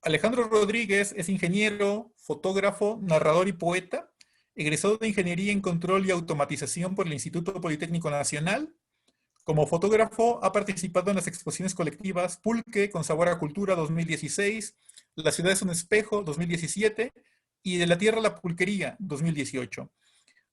Alejandro Rodríguez es ingeniero, fotógrafo, narrador y poeta, egresado de Ingeniería en Control y Automatización por el Instituto Politécnico Nacional. Como fotógrafo ha participado en las exposiciones colectivas Pulque con Sabor a Cultura 2016, La ciudad es un espejo 2017 y De la tierra a la pulquería 2018.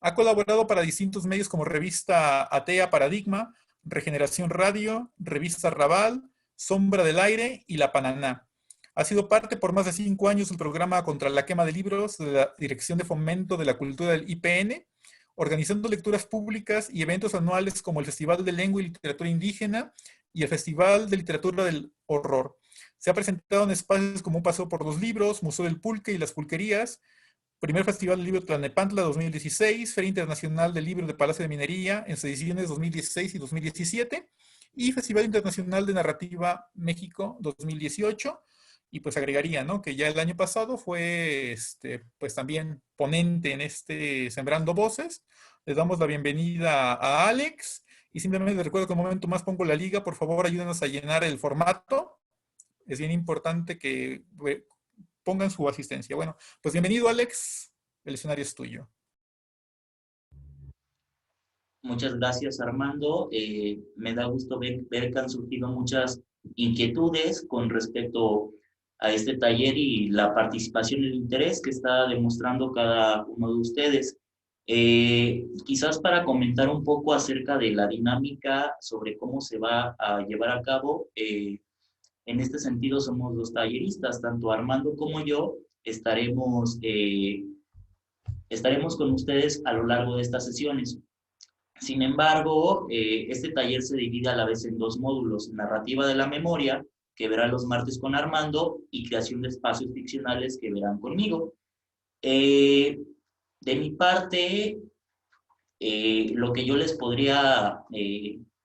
Ha colaborado para distintos medios como Revista Atea Paradigma, Regeneración Radio, Revista Raval, Sombra del Aire y La Pananá. Ha sido parte por más de 5 años del programa contra la quema de libros de la Dirección de Fomento de la Cultura del IPN, organizando lecturas públicas y eventos anuales como el Festival de Lengua y Literatura Indígena y el Festival de Literatura del Horror. Se ha presentado en espacios como Un Paseo por los Libros, Museo del Pulque y las Pulquerías, Primer Festival del Libro Tlalnepantla 2016, Feria Internacional del Libro de Palacio de Minería en sus ediciones 2016 y 2017, y Festival Internacional de Narrativa México 2018. Y pues agregaría, ¿no?, que ya el año pasado fue, pues también ponente en Sembrando Voces. Les damos la bienvenida a Alex, y simplemente les recuerdo que un momento más pongo la liga. Por favor, ayúdenos a llenar el formato. Es bien importante que pongan su asistencia. Bueno, pues bienvenido, Alex. El escenario es tuyo. Muchas gracias, Armando. Me da gusto ver que han surgido muchas inquietudes con respecto a este taller y la participación y el interés que está demostrando cada uno de ustedes. Quizás para comentar un poco acerca de la dinámica sobre cómo se va a llevar a cabo, en este sentido somos los talleristas, tanto Armando como yo estaremos con ustedes a lo largo de estas sesiones. Sin embargo, este taller se divide a la vez en 2 módulos: narrativa de la memoria, que verán los martes con Armando, y creación de espacios ficcionales, que verán conmigo. De mi parte, lo que yo les podría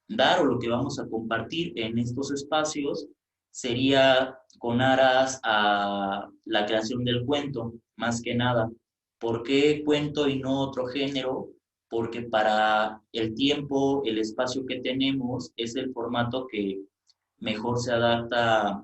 dar, o lo que vamos a compartir en estos espacios, sería con aras a la creación del cuento, más que nada. ¿Por qué cuento y no otro género? Porque para el tiempo, el espacio que tenemos, es el formato que mejor se adapta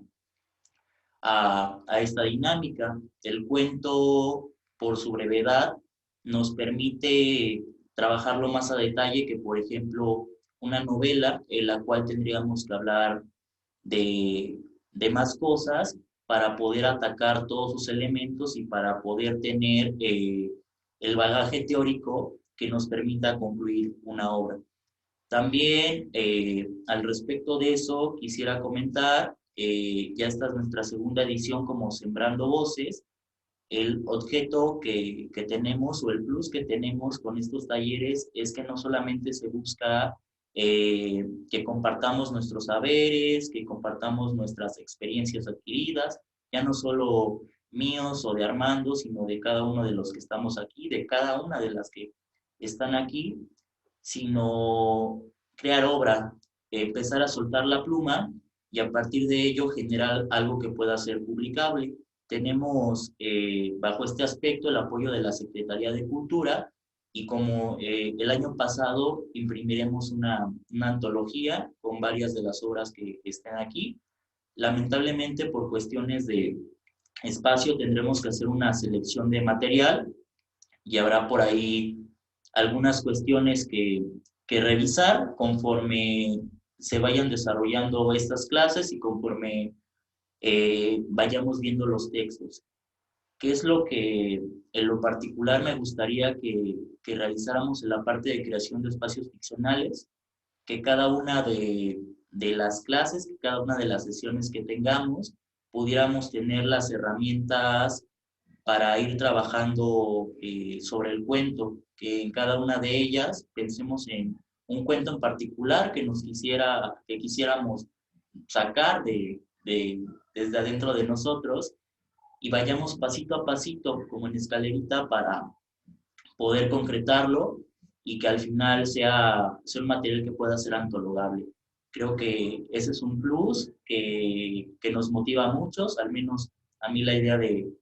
a esta dinámica. El cuento, por su brevedad, nos permite trabajarlo más a detalle que, por ejemplo, una novela, en la cual tendríamos que hablar de más cosas para poder atacar todos sus elementos y para poder tener el bagaje teórico que nos permita concluir una obra. También, al respecto de eso, quisiera comentar, ya esta es nuestra segunda edición como Sembrando Voces. El objeto que tenemos, o el plus que tenemos con estos talleres, es que no solamente se busca que compartamos nuestros saberes, que compartamos nuestras experiencias adquiridas, ya no solo míos o de Armando, sino de cada uno de los que estamos aquí, de cada una de las que están aquí, sino crear obra, empezar a soltar la pluma y a partir de ello generar algo que pueda ser publicable. Tenemos bajo este aspecto el apoyo de la Secretaría de Cultura, y como el año pasado imprimiremos una antología con varias de las obras que están aquí. Lamentablemente, por cuestiones de espacio, tendremos que hacer una selección de material y habrá por ahí algunas cuestiones que revisar conforme se vayan desarrollando estas clases y conforme vayamos viendo los textos. ¿Qué es lo que en lo particular me gustaría que realizáramos en la parte de creación de espacios ficcionales? Que cada una de las clases, que cada una de las sesiones que tengamos, pudiéramos tener las herramientas para ir trabajando sobre el cuento, que en cada una de ellas pensemos en un cuento en particular que quisiéramos sacar desde adentro de nosotros, y vayamos pasito a pasito, como en escalerita, para poder concretarlo y que al final sea un material que pueda ser antologable. Creo que ese es un plus que nos motiva a muchos, al menos a mí la idea de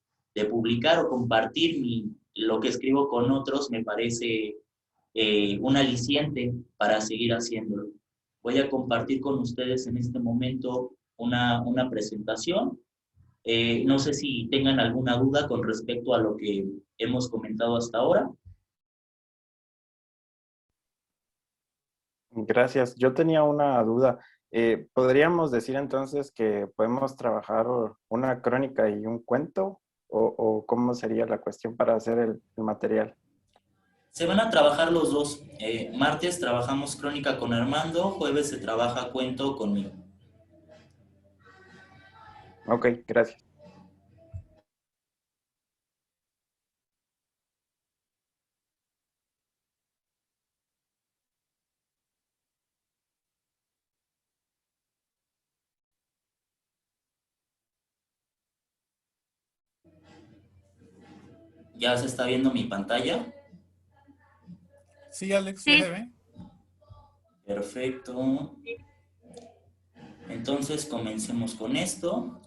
publicar o compartir lo que escribo con otros me parece un aliciente para seguir haciéndolo. Voy a compartir con ustedes en este momento una presentación. No sé si tengan alguna duda con respecto a lo que hemos comentado hasta ahora. Gracias. Yo tenía una duda. ¿Podríamos decir entonces que podemos trabajar una crónica y un cuento? O cómo sería la cuestión para hacer el material? Se van a trabajar los dos. Martes trabajamos crónica con Armando, jueves se trabaja cuento conmigo. Ok, gracias. ¿Ya se está viendo mi pantalla? Sí, Alex, ya se Sí, ve. Perfecto. Entonces comencemos con esto.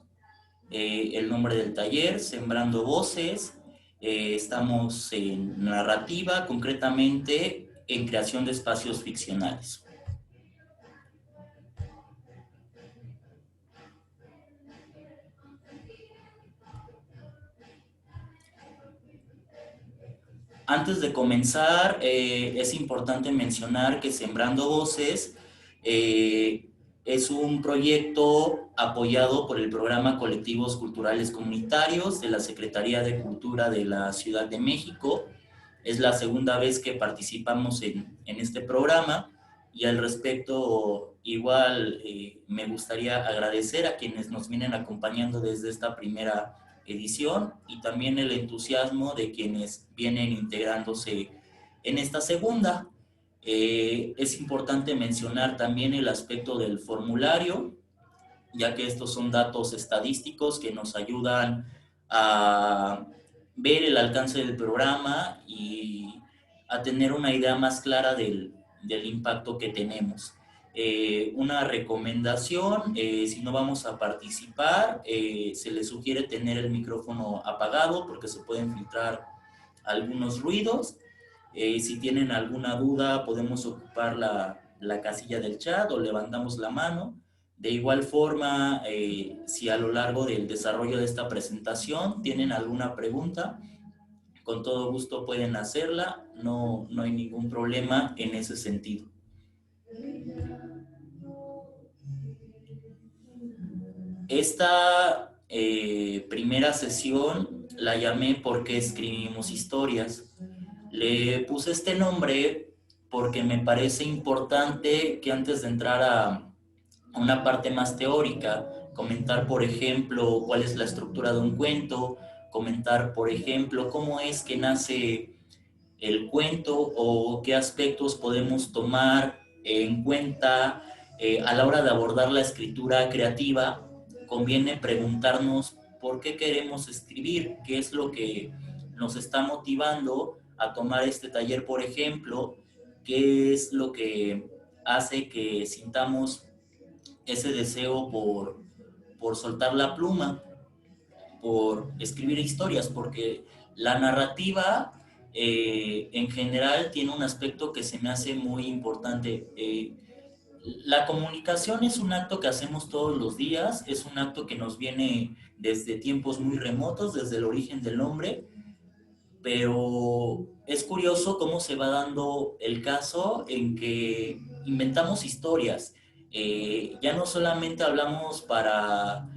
El nombre del taller, Sembrando Voces. Estamos en narrativa, concretamente en creación de espacios ficcionales. Antes de comenzar, es importante mencionar que Sembrando Voces es un proyecto apoyado por el programa Colectivos Culturales Comunitarios de la Secretaría de Cultura de la Ciudad de México. Es la segunda vez que participamos en este programa y al respecto igual me gustaría agradecer a quienes nos vienen acompañando desde esta primera edición y también el entusiasmo de quienes vienen integrándose en esta segunda. Es importante mencionar también el aspecto del formulario, ya que estos son datos estadísticos que nos ayudan a ver el alcance del programa y a tener una idea más clara del impacto que tenemos. Una recomendación, si no vamos a participar, se les sugiere tener el micrófono apagado porque se pueden filtrar algunos ruidos. Si tienen alguna duda, podemos ocupar la casilla del chat o levantamos la mano. De igual forma, si a lo largo del desarrollo de esta presentación tienen alguna pregunta, con todo gusto pueden hacerla, no hay ningún problema en ese sentido. Esta primera sesión la llamé ¿Por qué escribimos historias? Le puse este nombre porque me parece importante que antes de entrar a una parte más teórica, comentar, por ejemplo, cuál es la estructura de un cuento, comentar, por ejemplo, cómo es que nace el cuento o qué aspectos podemos tomar en cuenta a la hora de abordar la escritura creativa. Conviene preguntarnos por qué queremos escribir, qué es lo que nos está motivando a tomar este taller, por ejemplo, qué es lo que hace que sintamos ese deseo por soltar la pluma, por escribir historias, porque la narrativa en general tiene un aspecto que se me hace muy importante. La comunicación es un acto que hacemos todos los días, es un acto que nos viene desde tiempos muy remotos, desde el origen del hombre, pero es curioso cómo se va dando el caso en que inventamos historias. Ya no solamente hablamos para,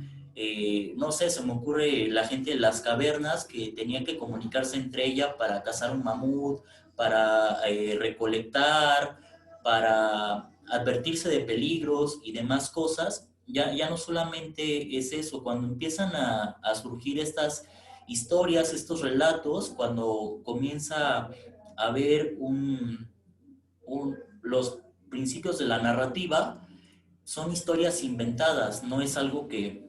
no sé, se me ocurre la gente de las cavernas que tenía que comunicarse entre ella para cazar un mamut, para recolectar, para advertirse de peligros y demás cosas. Ya no solamente es eso, cuando empiezan a surgir estas historias, estos relatos, cuando comienza a ver los principios de la narrativa, son historias inventadas, no es algo que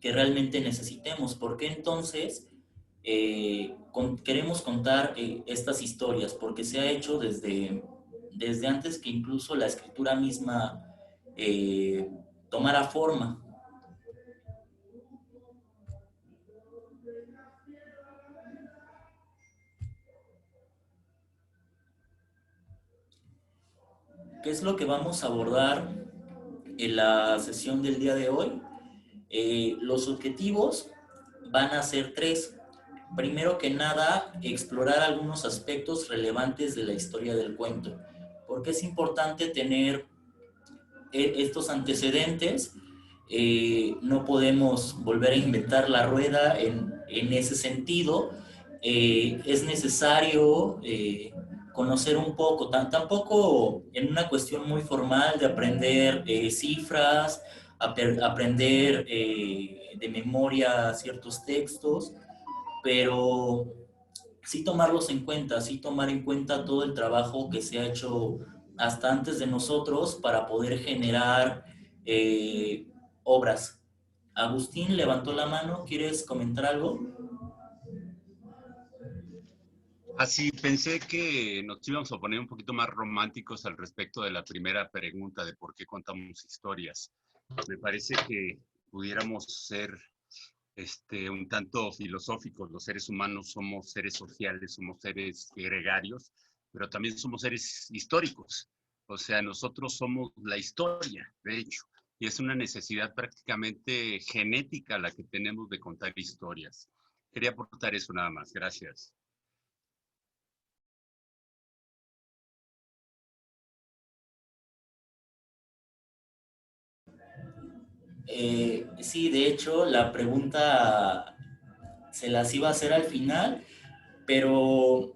realmente necesitemos. ¿Por qué entonces queremos contar estas historias? Porque se ha hecho desde antes que incluso la escritura misma tomara forma. ¿Qué es lo que vamos a abordar en la sesión del día de hoy. Los objetivos van a ser tres. Primero que nada, explorar algunos aspectos relevantes de la historia del cuento. Porque es importante tener estos antecedentes. No podemos volver a inventar la rueda en ese sentido. Es necesario conocer un poco, tampoco en una cuestión muy formal de aprender cifras, aprender de memoria ciertos textos, pero sí tomarlos en cuenta, sí tomar en cuenta todo el trabajo que se ha hecho hasta antes de nosotros para poder generar obras. Agustín levantó la mano, ¿quieres comentar algo? Así, pensé que nos íbamos a poner un poquito más románticos al respecto de la primera pregunta de por qué contamos historias. Me parece que pudiéramos ser un tanto filosóficos. Los seres humanos somos seres sociales, somos seres gregarios, pero también somos seres históricos. O sea, nosotros somos la historia, de hecho, y es una necesidad prácticamente genética la que tenemos de contar historias. Quería aportar eso nada más. Gracias. Sí, de hecho, la pregunta se las iba a hacer al final, pero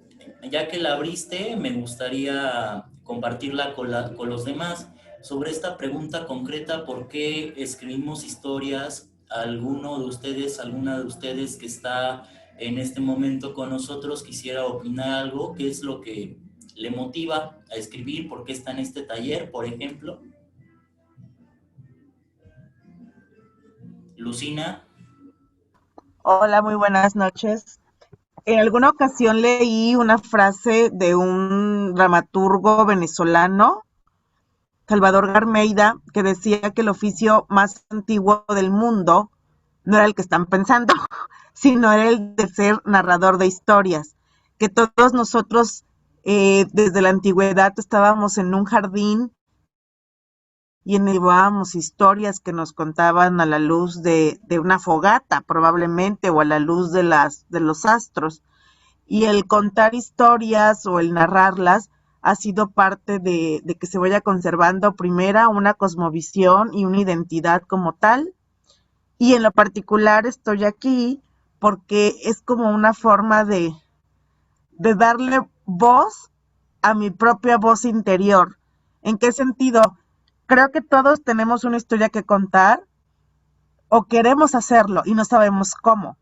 ya que la abriste, me gustaría compartirla con los demás sobre esta pregunta concreta: ¿por qué escribimos historias? Alguna de ustedes que está en este momento con nosotros quisiera opinar algo. ¿Qué es lo que le motiva a escribir? ¿Por qué está en este taller, por ejemplo? Lucina. Hola, muy buenas noches. En alguna ocasión leí una frase de un dramaturgo venezolano, Salvador Garmeida, que decía que el oficio más antiguo del mundo no era el que están pensando, sino era el de ser narrador de historias, que todos nosotros desde la antigüedad estábamos en un jardín y llevábamos historias que nos contaban a la luz de una fogata, probablemente, o a la luz de los astros. Y el contar historias o el narrarlas ha sido parte de que se vaya conservando, primera, una cosmovisión y una identidad como tal. Y en lo particular estoy aquí porque es como una forma de darle voz a mi propia voz interior. ¿En qué sentido? Creo que todos tenemos una historia que contar o queremos hacerlo y no sabemos cómo.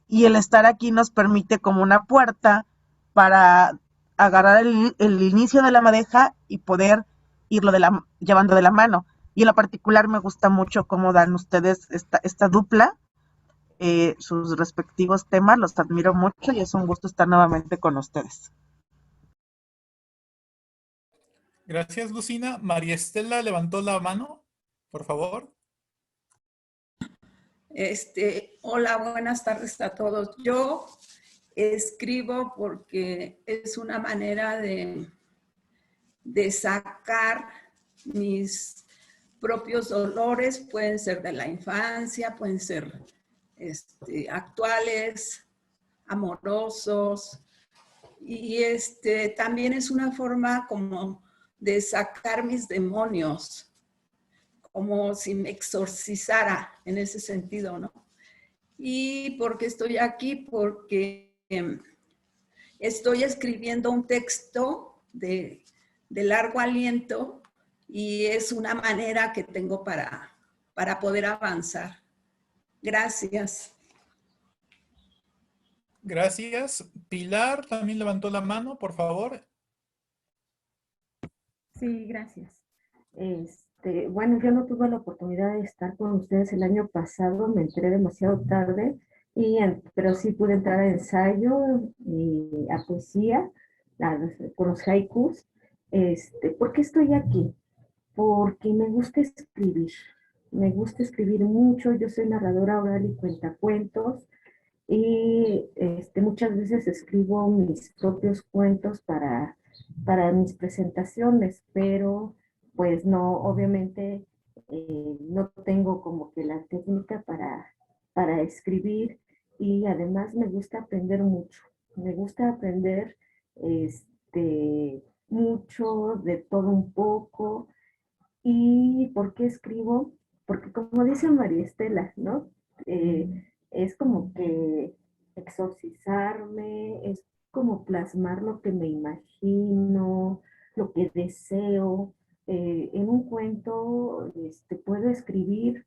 Y el estar aquí nos permite como una puerta para agarrar el inicio de la madeja y poder irlo llevando de la mano. Y en lo particular me gusta mucho cómo dan ustedes esta dupla, sus respectivos temas, los admiro mucho y es un gusto estar nuevamente con ustedes. Gracias, Lucina. María Estela levantó la mano, por favor. Hola, buenas tardes a todos. Yo escribo porque es una manera de sacar mis propios dolores, pueden ser de la infancia, pueden ser actuales, amorosos, y también es una forma como de sacar mis demonios, como si me exorcizara en ese sentido, ¿no? ¿Y por qué estoy aquí? Porque estoy escribiendo un texto de largo aliento y es una manera que tengo para poder avanzar. Gracias. Gracias. Pilar también levantó la mano, por favor. Sí, gracias. Bueno, yo no tuve la oportunidad de estar con ustedes el año pasado, me enteré demasiado tarde, pero sí pude entrar a ensayo y a poesía, con los haikus. ¿Por qué estoy aquí? Porque me gusta escribir mucho, yo soy narradora oral y cuentacuentos, y muchas veces escribo mis propios cuentos para mis presentaciones, pero pues no, obviamente no tengo como que la técnica para escribir y además me gusta aprender mucho. Me gusta aprender mucho de todo un poco. ¿Y por qué escribo? Porque como dice María Estela, ¿no? Es como que exorcizarme, es como plasmar lo que me imagino, lo que deseo. En un cuento puedo escribir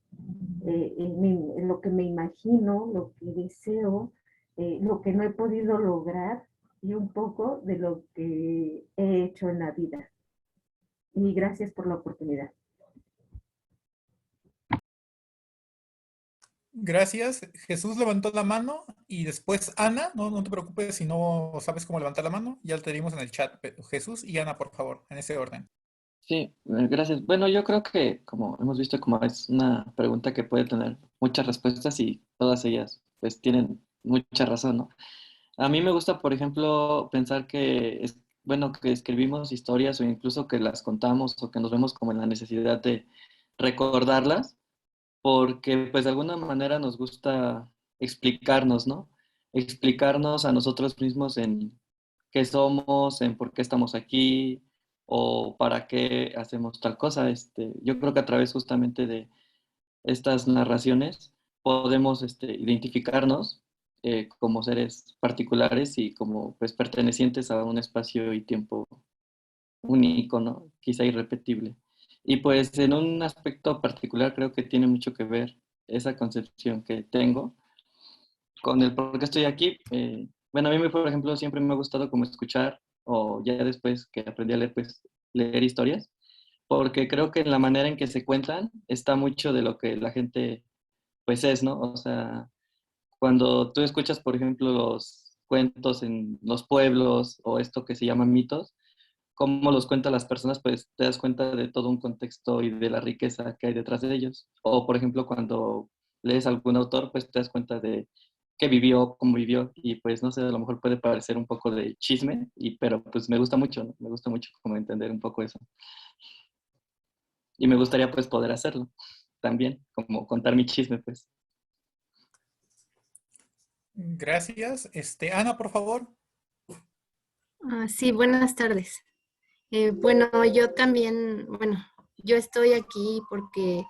en lo que me imagino, lo que deseo, lo que no he podido lograr y un poco de lo que he hecho en la vida. Y gracias por la oportunidad. Gracias. Jesús levantó la mano y después Ana. No, no te preocupes si no sabes cómo levantar la mano. Ya te dimos en el chat. Jesús y Ana, por favor, en ese orden. Sí, gracias. Bueno, yo creo que como hemos visto, como es una pregunta que puede tener muchas respuestas y todas ellas pues tienen mucha razón, ¿no? A mí me gusta, por ejemplo, pensar que es bueno que escribimos historias o incluso que las contamos o que nos vemos como en la necesidad de recordarlas, porque pues de alguna manera nos gusta explicarnos, ¿no? Explicarnos a nosotros mismos en qué somos, en por qué estamos aquí o para qué hacemos tal cosa. Yo creo que a través justamente de estas narraciones podemos identificarnos como seres particulares y como pues pertenecientes a un espacio y tiempo único, ¿no? Quizá irrepetible. Y pues en un aspecto particular creo que tiene mucho que ver esa concepción que tengo con el por qué estoy aquí. Bueno, a mí, por ejemplo, siempre me ha gustado como escuchar o ya después que aprendí a leer, pues leer historias, porque creo que en la manera en que se cuentan está mucho de lo que la gente pues es, ¿no? O sea, cuando tú escuchas, por ejemplo, los cuentos en los pueblos o esto que se llaman mitos, cómo los cuentan las personas, pues te das cuenta de todo un contexto y de la riqueza que hay detrás de ellos. O, por ejemplo, cuando lees a algún autor, pues te das cuenta de qué vivió, cómo vivió, y pues no sé, a lo mejor puede parecer un poco de chisme, pero pues me gusta mucho, ¿no? Me gusta mucho como entender un poco eso. Y me gustaría pues poder hacerlo también, como contar mi chisme, pues. Gracias. Ana, por favor. Sí, buenas tardes. Bueno, yo también, bueno, yo estoy aquí porque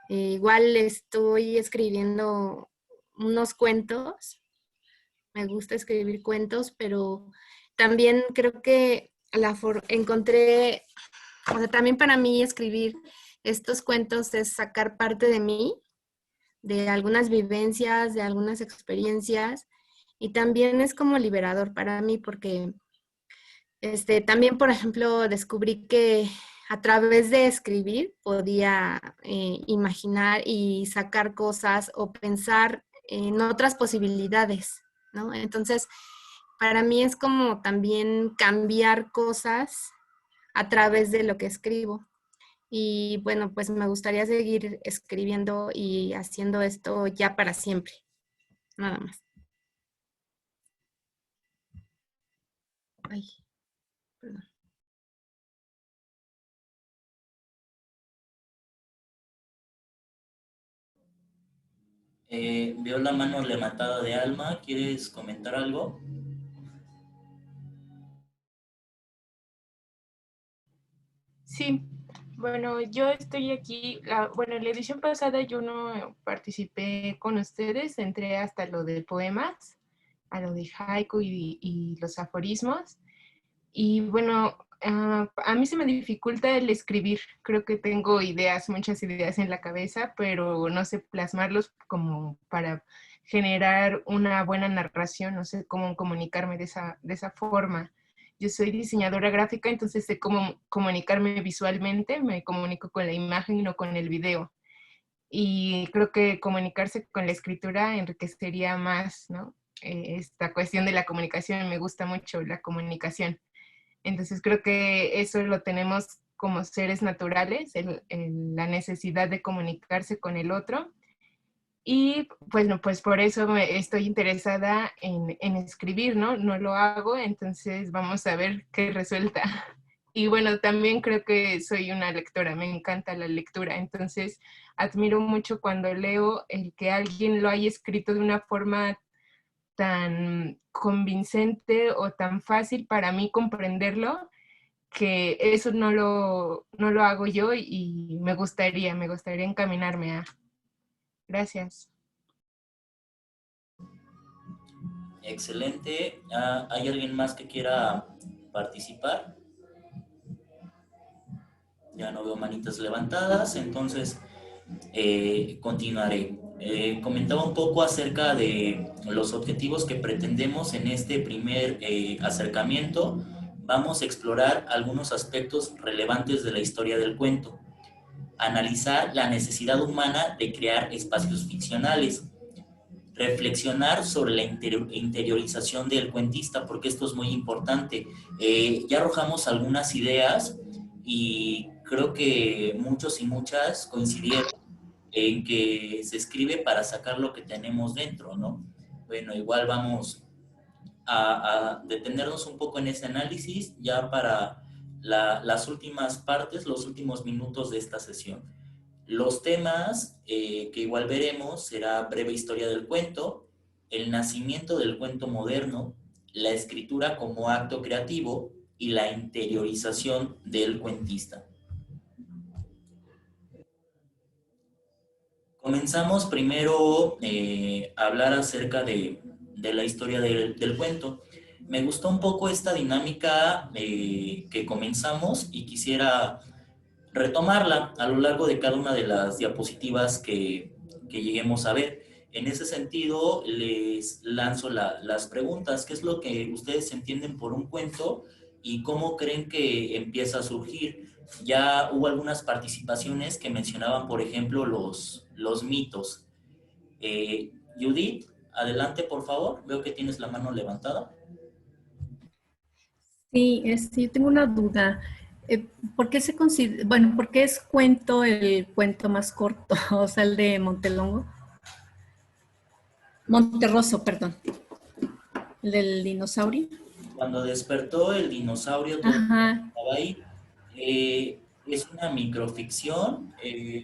igual estoy escribiendo unos cuentos. Me gusta escribir cuentos, pero también creo que encontré, o sea, también para mí escribir estos cuentos es sacar parte de mí, de algunas vivencias, de algunas experiencias, y también es como liberador para mí porque también, por ejemplo, descubrí que a través de escribir podía imaginar y sacar cosas o pensar en otras posibilidades, ¿no? Entonces, para mí es como también cambiar cosas a través de lo que escribo. Y bueno, pues me gustaría seguir escribiendo y haciendo esto ya para siempre, nada más. Ay, perdón. Veo la mano levantada de Alma. ¿Quieres comentar algo? Sí, bueno, yo estoy aquí, bueno, en la edición pasada yo no participé con ustedes, entré hasta lo de poemas, a lo de haiku y los aforismos. Y bueno, a mí se me dificulta el escribir. Creo que tengo ideas, muchas ideas en la cabeza, pero no sé plasmarlos como para generar una buena narración, no sé cómo comunicarme de esa forma. Yo soy diseñadora gráfica, entonces sé cómo comunicarme visualmente, me comunico con la imagen y no con el video. Y creo que comunicarse con la escritura enriquecería más, ¿no? Esta cuestión de la comunicación, me gusta mucho la comunicación. Entonces creo que eso lo tenemos como seres naturales, la necesidad de comunicarse con el otro. Y pues, no, pues por eso estoy interesada en escribir, ¿no? No lo hago, entonces vamos a ver qué resulta. Y bueno, también creo que soy una lectora, me encanta la lectura, entonces admiro mucho cuando leo el que alguien lo haya escrito de una forma tan convincente o tan fácil para mí comprenderlo, que eso no lo hago yo y me gustaría encaminarme a. Gracias. Excelente. Ah, ¿hay alguien más que quiera participar? Ya no veo manitas levantadas, entonces continuaré. Comentaba un poco acerca de los objetivos que pretendemos en este primer acercamiento. Vamos a explorar algunos aspectos relevantes de la historia del cuento, analizar la necesidad humana de crear espacios ficcionales, reflexionar sobre la interiorización del cuentista, porque esto es muy importante. Ya arrojamos algunas ideas y creo que muchos y muchas coincidieron en que se escribe para sacar lo que tenemos dentro, ¿no? Bueno, igual vamos a detenernos un poco en ese análisis ya para las últimas partes, los últimos minutos de esta sesión. Los temas que igual veremos será breve historia del cuento, el nacimiento del cuento moderno, la escritura como acto creativo y la interiorización del cuentista. Comenzamos primero a hablar acerca de la historia del cuento. Me gustó un poco esta dinámica que comenzamos y quisiera retomarla a lo largo de cada una de las diapositivas que lleguemos a ver. En ese sentido, les lanzo las preguntas. ¿Qué es lo que ustedes entienden por un cuento y cómo creen que empieza a surgir? Ya hubo algunas participaciones que mencionaban, por ejemplo, los mitos. Judith, adelante, por favor. Veo que tienes la mano levantada. Sí, yo tengo una duda. ¿Por qué se considera, bueno, por qué es cuento el cuento más corto? O sea, el de Montelongo. Monterroso, perdón. El del dinosaurio. Cuando despertó el dinosaurio, todo estaba ahí. Es una microficción,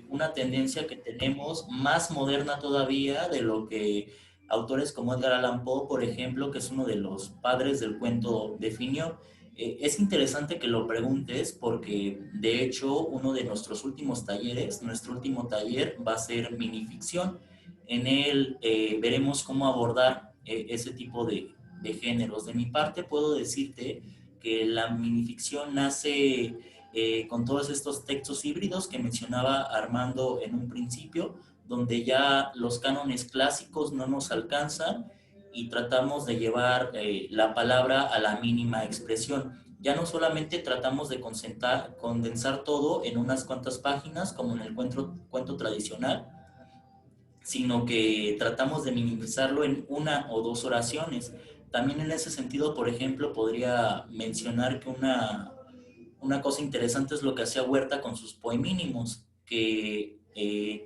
una tendencia que tenemos más moderna todavía de lo que autores como Edgar Allan Poe, por ejemplo, que es uno de los padres del cuento, definió. Es interesante que lo preguntes porque, de hecho, uno de nuestros últimos talleres, nuestro último taller va a ser minificción. En él veremos cómo abordar ese tipo de géneros. De mi parte, puedo decirte que la minificción nace con todos estos textos híbridos que mencionaba Armando en un principio, donde ya los cánones clásicos no nos alcanzan y tratamos de llevar la palabra a la mínima expresión. Ya no solamente tratamos de condensar todo en unas cuantas páginas, como en el cuento tradicional, sino que tratamos de minimizarlo en una o dos oraciones. También en ese sentido, por ejemplo, podría mencionar que una cosa interesante es lo que hacía Huerta con sus poemínimos, que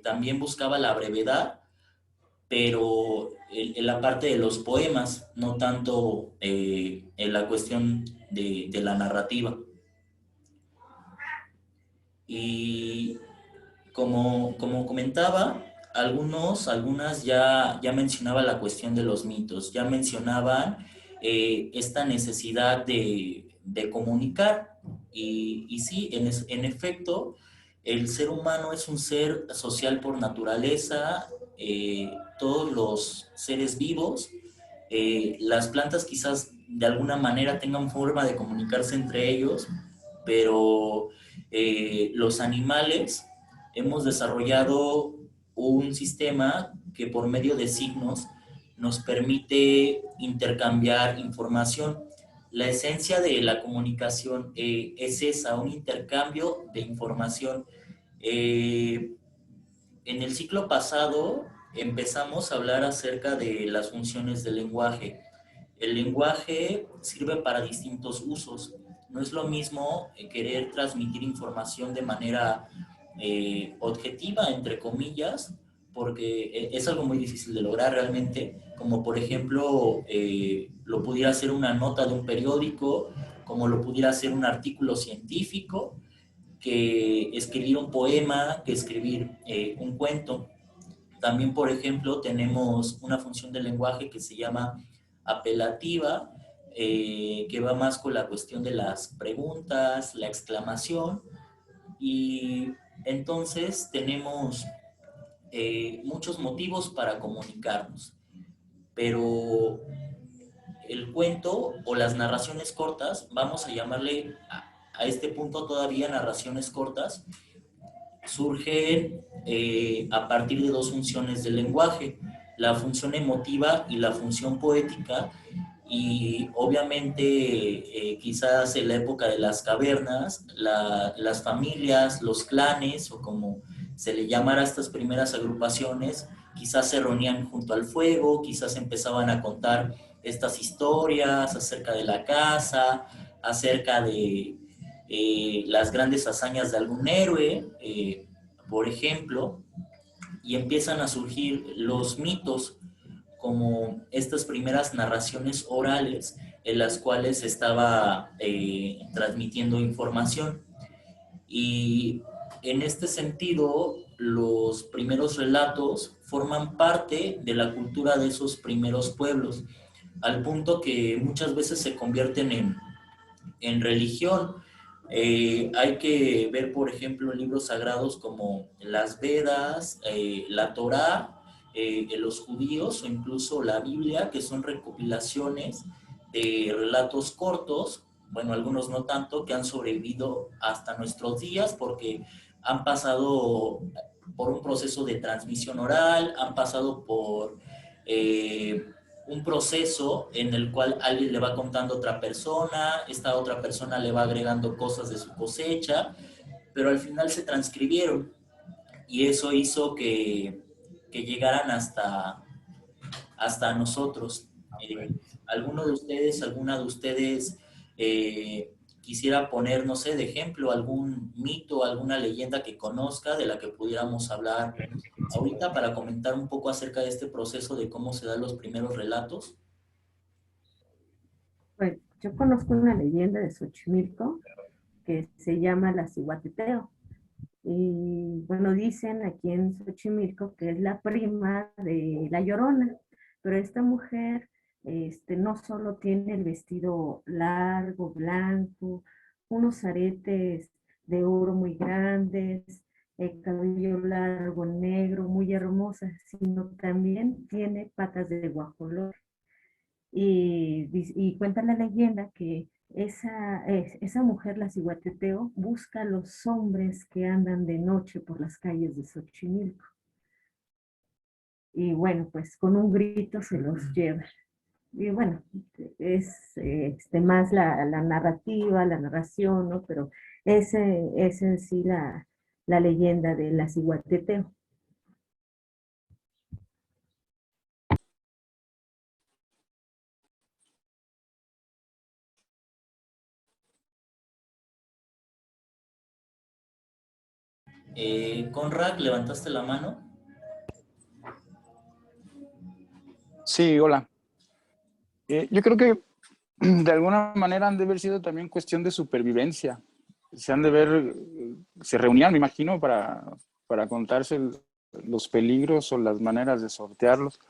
también buscaba la brevedad, pero en la parte de los poemas, no tanto en la cuestión de la narrativa. Y como comentaba, algunas ya mencionaba la cuestión de los mitos, ya mencionaban esta necesidad de comunicar. Y sí, en efecto, el ser humano es un ser social por naturaleza. Todos los seres vivos, las plantas quizás de alguna manera tengan forma de comunicarse entre ellos, pero los animales hemos desarrollado un sistema que por medio de signos nos permite intercambiar información. La esencia de la comunicación es esa, un intercambio de información. En el ciclo pasado empezamos a hablar acerca de las funciones del lenguaje. El lenguaje sirve para distintos usos. No es lo mismo querer transmitir información de manera objetiva, entre comillas, porque es algo muy difícil de lograr realmente, como por ejemplo lo pudiera hacer una nota de un periódico como lo pudiera ser un artículo científico, que escribir un poema, que escribir un cuento. También, por ejemplo, tenemos una función del lenguaje que se llama apelativa, que va más con la cuestión de las preguntas, la exclamación, y entonces tenemos muchos motivos para comunicarnos, pero el cuento o las narraciones cortas, vamos a llamarle a este punto todavía narraciones cortas, surgen a partir de dos funciones del lenguaje, la función emotiva y la función poética, y obviamente quizás en la época de las cavernas, las familias, los clanes, o como se le llamara a estas primeras agrupaciones, quizás se reunían junto al fuego, quizás empezaban a contar estas historias acerca de la caza, acerca de las grandes hazañas de algún héroe, por ejemplo, y empiezan a surgir los mitos, como estas primeras narraciones orales en las cuales se estaba transmitiendo información. Y en este sentido, los primeros relatos forman parte de la cultura de esos primeros pueblos, al punto que muchas veces se convierten en religión. Hay que ver, por ejemplo, libros sagrados como las Vedas, la Torá, los judíos, o incluso la Biblia, que son recopilaciones de relatos cortos, bueno, algunos no tanto, que han sobrevivido hasta nuestros días porque han pasado por un proceso de transmisión oral, han pasado por un proceso en el cual alguien le va contando a otra persona, esta otra persona le va agregando cosas de su cosecha, pero al final se transcribieron, y eso hizo que llegaran hasta nosotros. ¿Alguno de ustedes, alguna de ustedes quisiera poner, no sé, de ejemplo, algún mito, alguna leyenda que conozca de la que pudiéramos hablar ahorita para comentar un poco acerca de este proceso de cómo se dan los primeros relatos? Pues yo conozco una leyenda de Xochimilco que se llama la Cihuateteo. Y bueno, dicen aquí en Xochimilco que es la prima de La Llorona, pero esta mujer no solo tiene el vestido largo, blanco, unos aretes de oro muy grandes, el cabello largo, negro, muy hermosa, sino también tiene patas de guajolote. Y cuenta la leyenda que esa mujer, la Cihuateteo, busca a los hombres que andan de noche por las calles de Xochimilco. Y bueno, pues con un grito se los lleva. Y bueno, es más la narrativa, la narración, ¿no? Pero es en sí la leyenda de la Cihuateteo. Conrad, ¿levantaste la mano? Sí, hola. Yo creo que de alguna manera han de haber sido también cuestión de supervivencia. Se reunían, me imagino, para contarse los peligros o las maneras de sortearlos.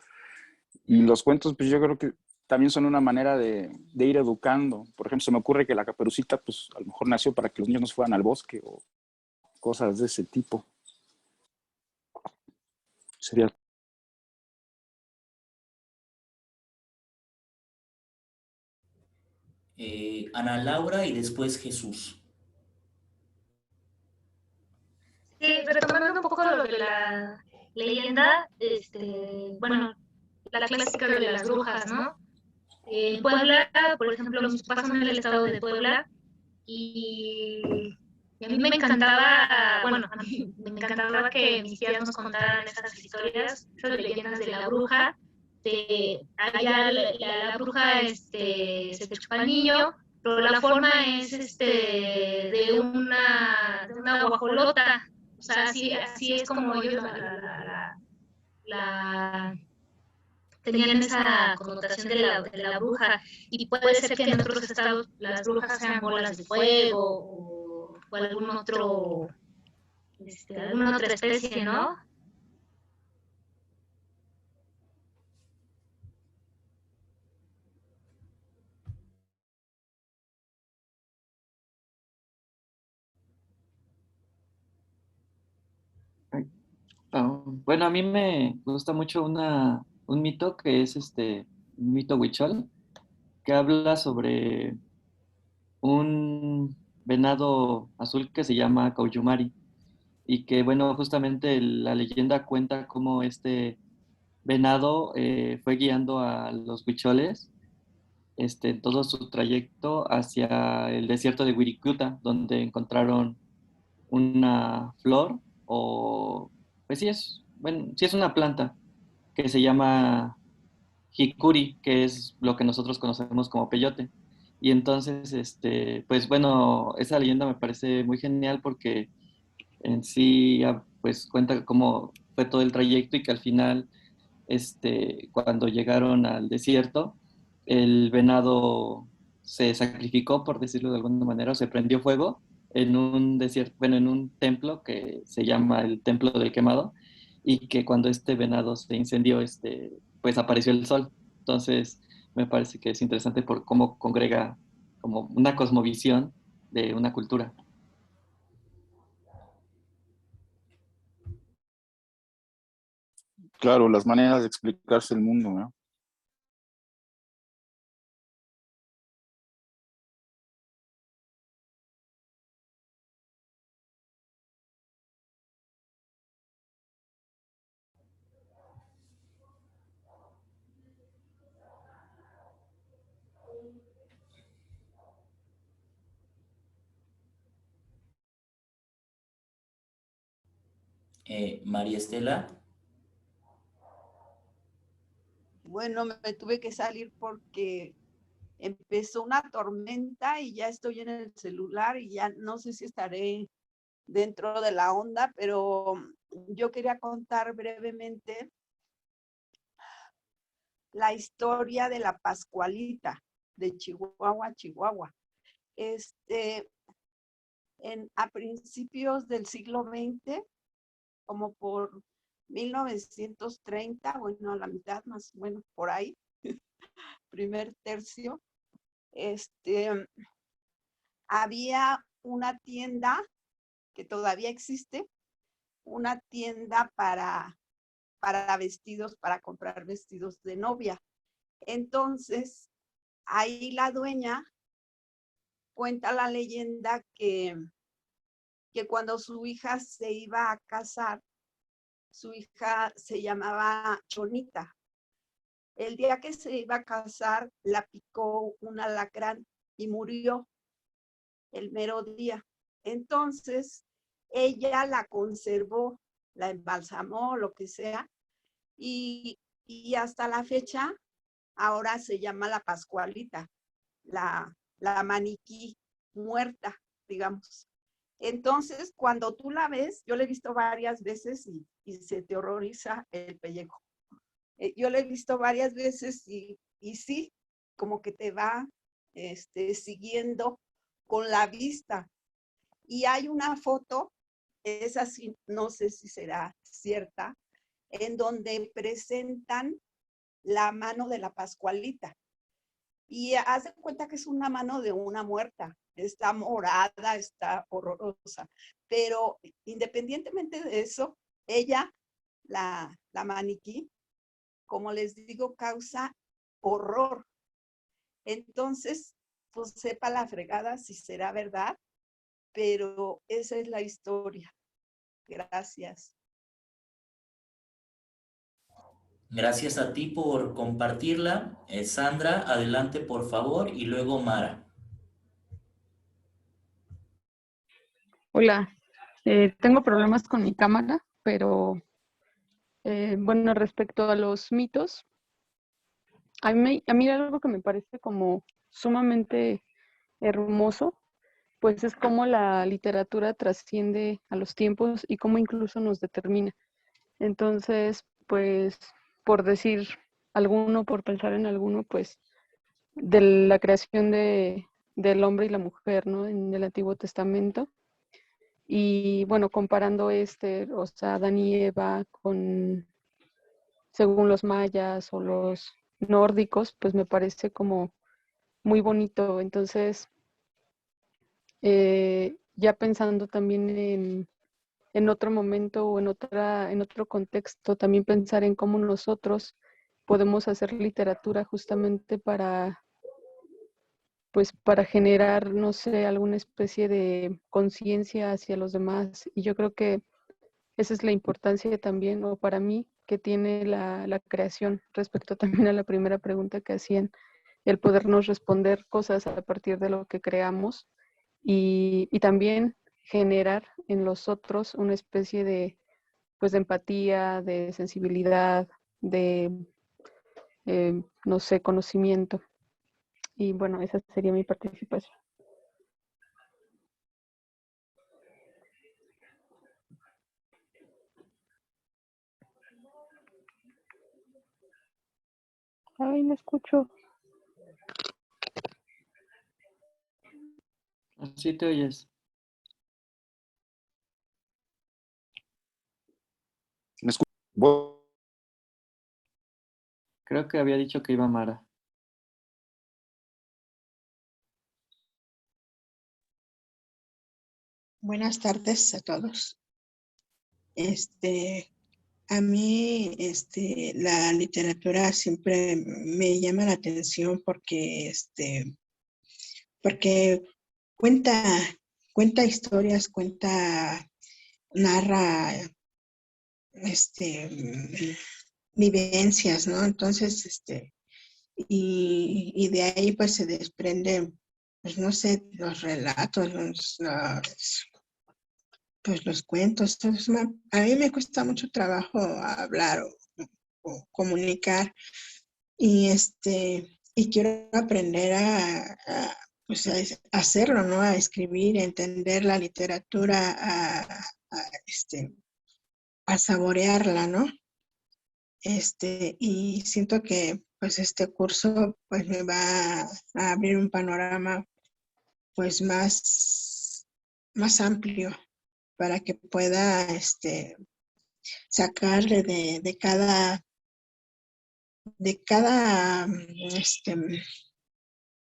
Y los cuentos, pues yo creo que también son una manera de ir educando. Por ejemplo, se me ocurre que la Caperucita, pues a lo mejor nació para que los niños no se fueran al bosque o cosas de ese tipo. Sería. Ana Laura y después Jesús. Sí, retomando un poco lo de la leyenda, bueno, la clásica de las brujas, ¿no? En Puebla, por ejemplo, mis papás son del estado de Puebla, y a mí me encantaba, bueno, a mí me encantaba que mis tías nos contaran esas historias, esas leyendas de la bruja. Allá la bruja se chupa al niño, pero la forma es de una guajolota. O sea, así es como ellos tenían esa connotación de la bruja, y puede ser que en otros estados las brujas sean bolas de fuego o algún otro, alguna otra especie, ¿no? Bueno, a mí me gusta mucho un mito que es un mito huichol, que habla sobre un venado azul que se llama Cauyumari y que, bueno, justamente la leyenda cuenta cómo este venado fue guiando a los huicholes todo su trayecto hacia el desierto de Wirikuta, donde encontraron una flor o, pues sí es, bueno, sí es una planta que se llama Hikuri, que es lo que nosotros conocemos como peyote. Y entonces, pues bueno, esa leyenda me parece muy genial porque en sí, pues cuenta cómo fue todo el trayecto y que al final, cuando llegaron al desierto, el venado se sacrificó, por decirlo de alguna manera, o se prendió fuego en un desierto, bueno, en un templo que se llama el Templo del Quemado, y que cuando este venado se incendió, pues apareció el sol. Entonces, me parece que es interesante por cómo congrega como una cosmovisión de una cultura. Claro, las maneras de explicarse el mundo, ¿no? María Estela. Bueno, me tuve que salir porque empezó una tormenta y ya estoy en el celular y ya no sé si estaré dentro de la onda, pero yo quería contar brevemente la historia de la Pascualita de Chihuahua, Chihuahua. A principios del siglo XX, como por 1930, bueno, a la mitad más, bueno, por ahí, primer tercio, había una tienda que todavía existe, una tienda para vestidos, para comprar vestidos de novia. Entonces, ahí la dueña cuenta la leyenda que cuando su hija se iba a casar, su hija se llamaba Chonita. El día que se iba a casar, la picó un alacrán y murió el mero día. Entonces, ella la conservó, la embalsamó, lo que sea, y hasta la fecha, ahora se llama la Pascualita, la maniquí muerta, digamos. Entonces, cuando tú la ves, yo la he visto varias veces y se te horroriza el pellejo. Yo la he visto varias veces y sí, como que te va siguiendo con la vista. Y hay una foto, esa sí, no sé si será cierta, en donde presentan la mano de la Pascualita. Y haz de cuenta que es una mano de una muerta. Está morada, está horrorosa. Pero independientemente de eso, ella, la maniquí, como les digo, causa horror. Entonces, pues sepa la fregada si será verdad, pero esa es la historia. Gracias. Gracias a ti por compartirla. Sandra, adelante por favor, y luego Mara. Hola, tengo problemas con mi cámara, pero bueno, respecto a los mitos, a mí algo que me parece como sumamente hermoso, pues es cómo la literatura trasciende a los tiempos y cómo incluso nos determina. Entonces, pues, por decir alguno, por pensar en alguno, pues de la creación del hombre y la mujer, ¿no? En el Antiguo Testamento. Y bueno, comparando o sea, Adán y Eva según los mayas o los nórdicos, pues me parece como muy bonito. Entonces, ya pensando también en otro momento o en otro contexto, también pensar en cómo nosotros podemos hacer literatura justamente pues para generar, no sé, alguna especie de conciencia hacia los demás. Y yo creo que esa es la importancia también, o para mí, que tiene la creación respecto también a la primera pregunta que hacían, el podernos responder cosas a partir de lo que creamos y también generar en los otros una especie de, pues, de empatía, de sensibilidad, de, no sé, conocimiento. Y bueno, esa sería mi participación. Ay, no escucho. Así te oyes. ¿Me escucho? Creo que había dicho que iba Mara. Buenas tardes a todos. A mí, la literatura siempre me llama la atención porque cuenta historias, narra, vivencias, ¿no? Entonces, y de ahí pues se desprenden, pues no sé, los relatos, pues los cuentos. Entonces, a mí me cuesta mucho trabajo hablar o comunicar y quiero aprender pues a hacerlo, ¿no? A escribir, a entender la literatura, a saborearla, ¿no? Y siento que pues este curso pues me va a abrir un panorama pues más amplio para que pueda sacarle de cada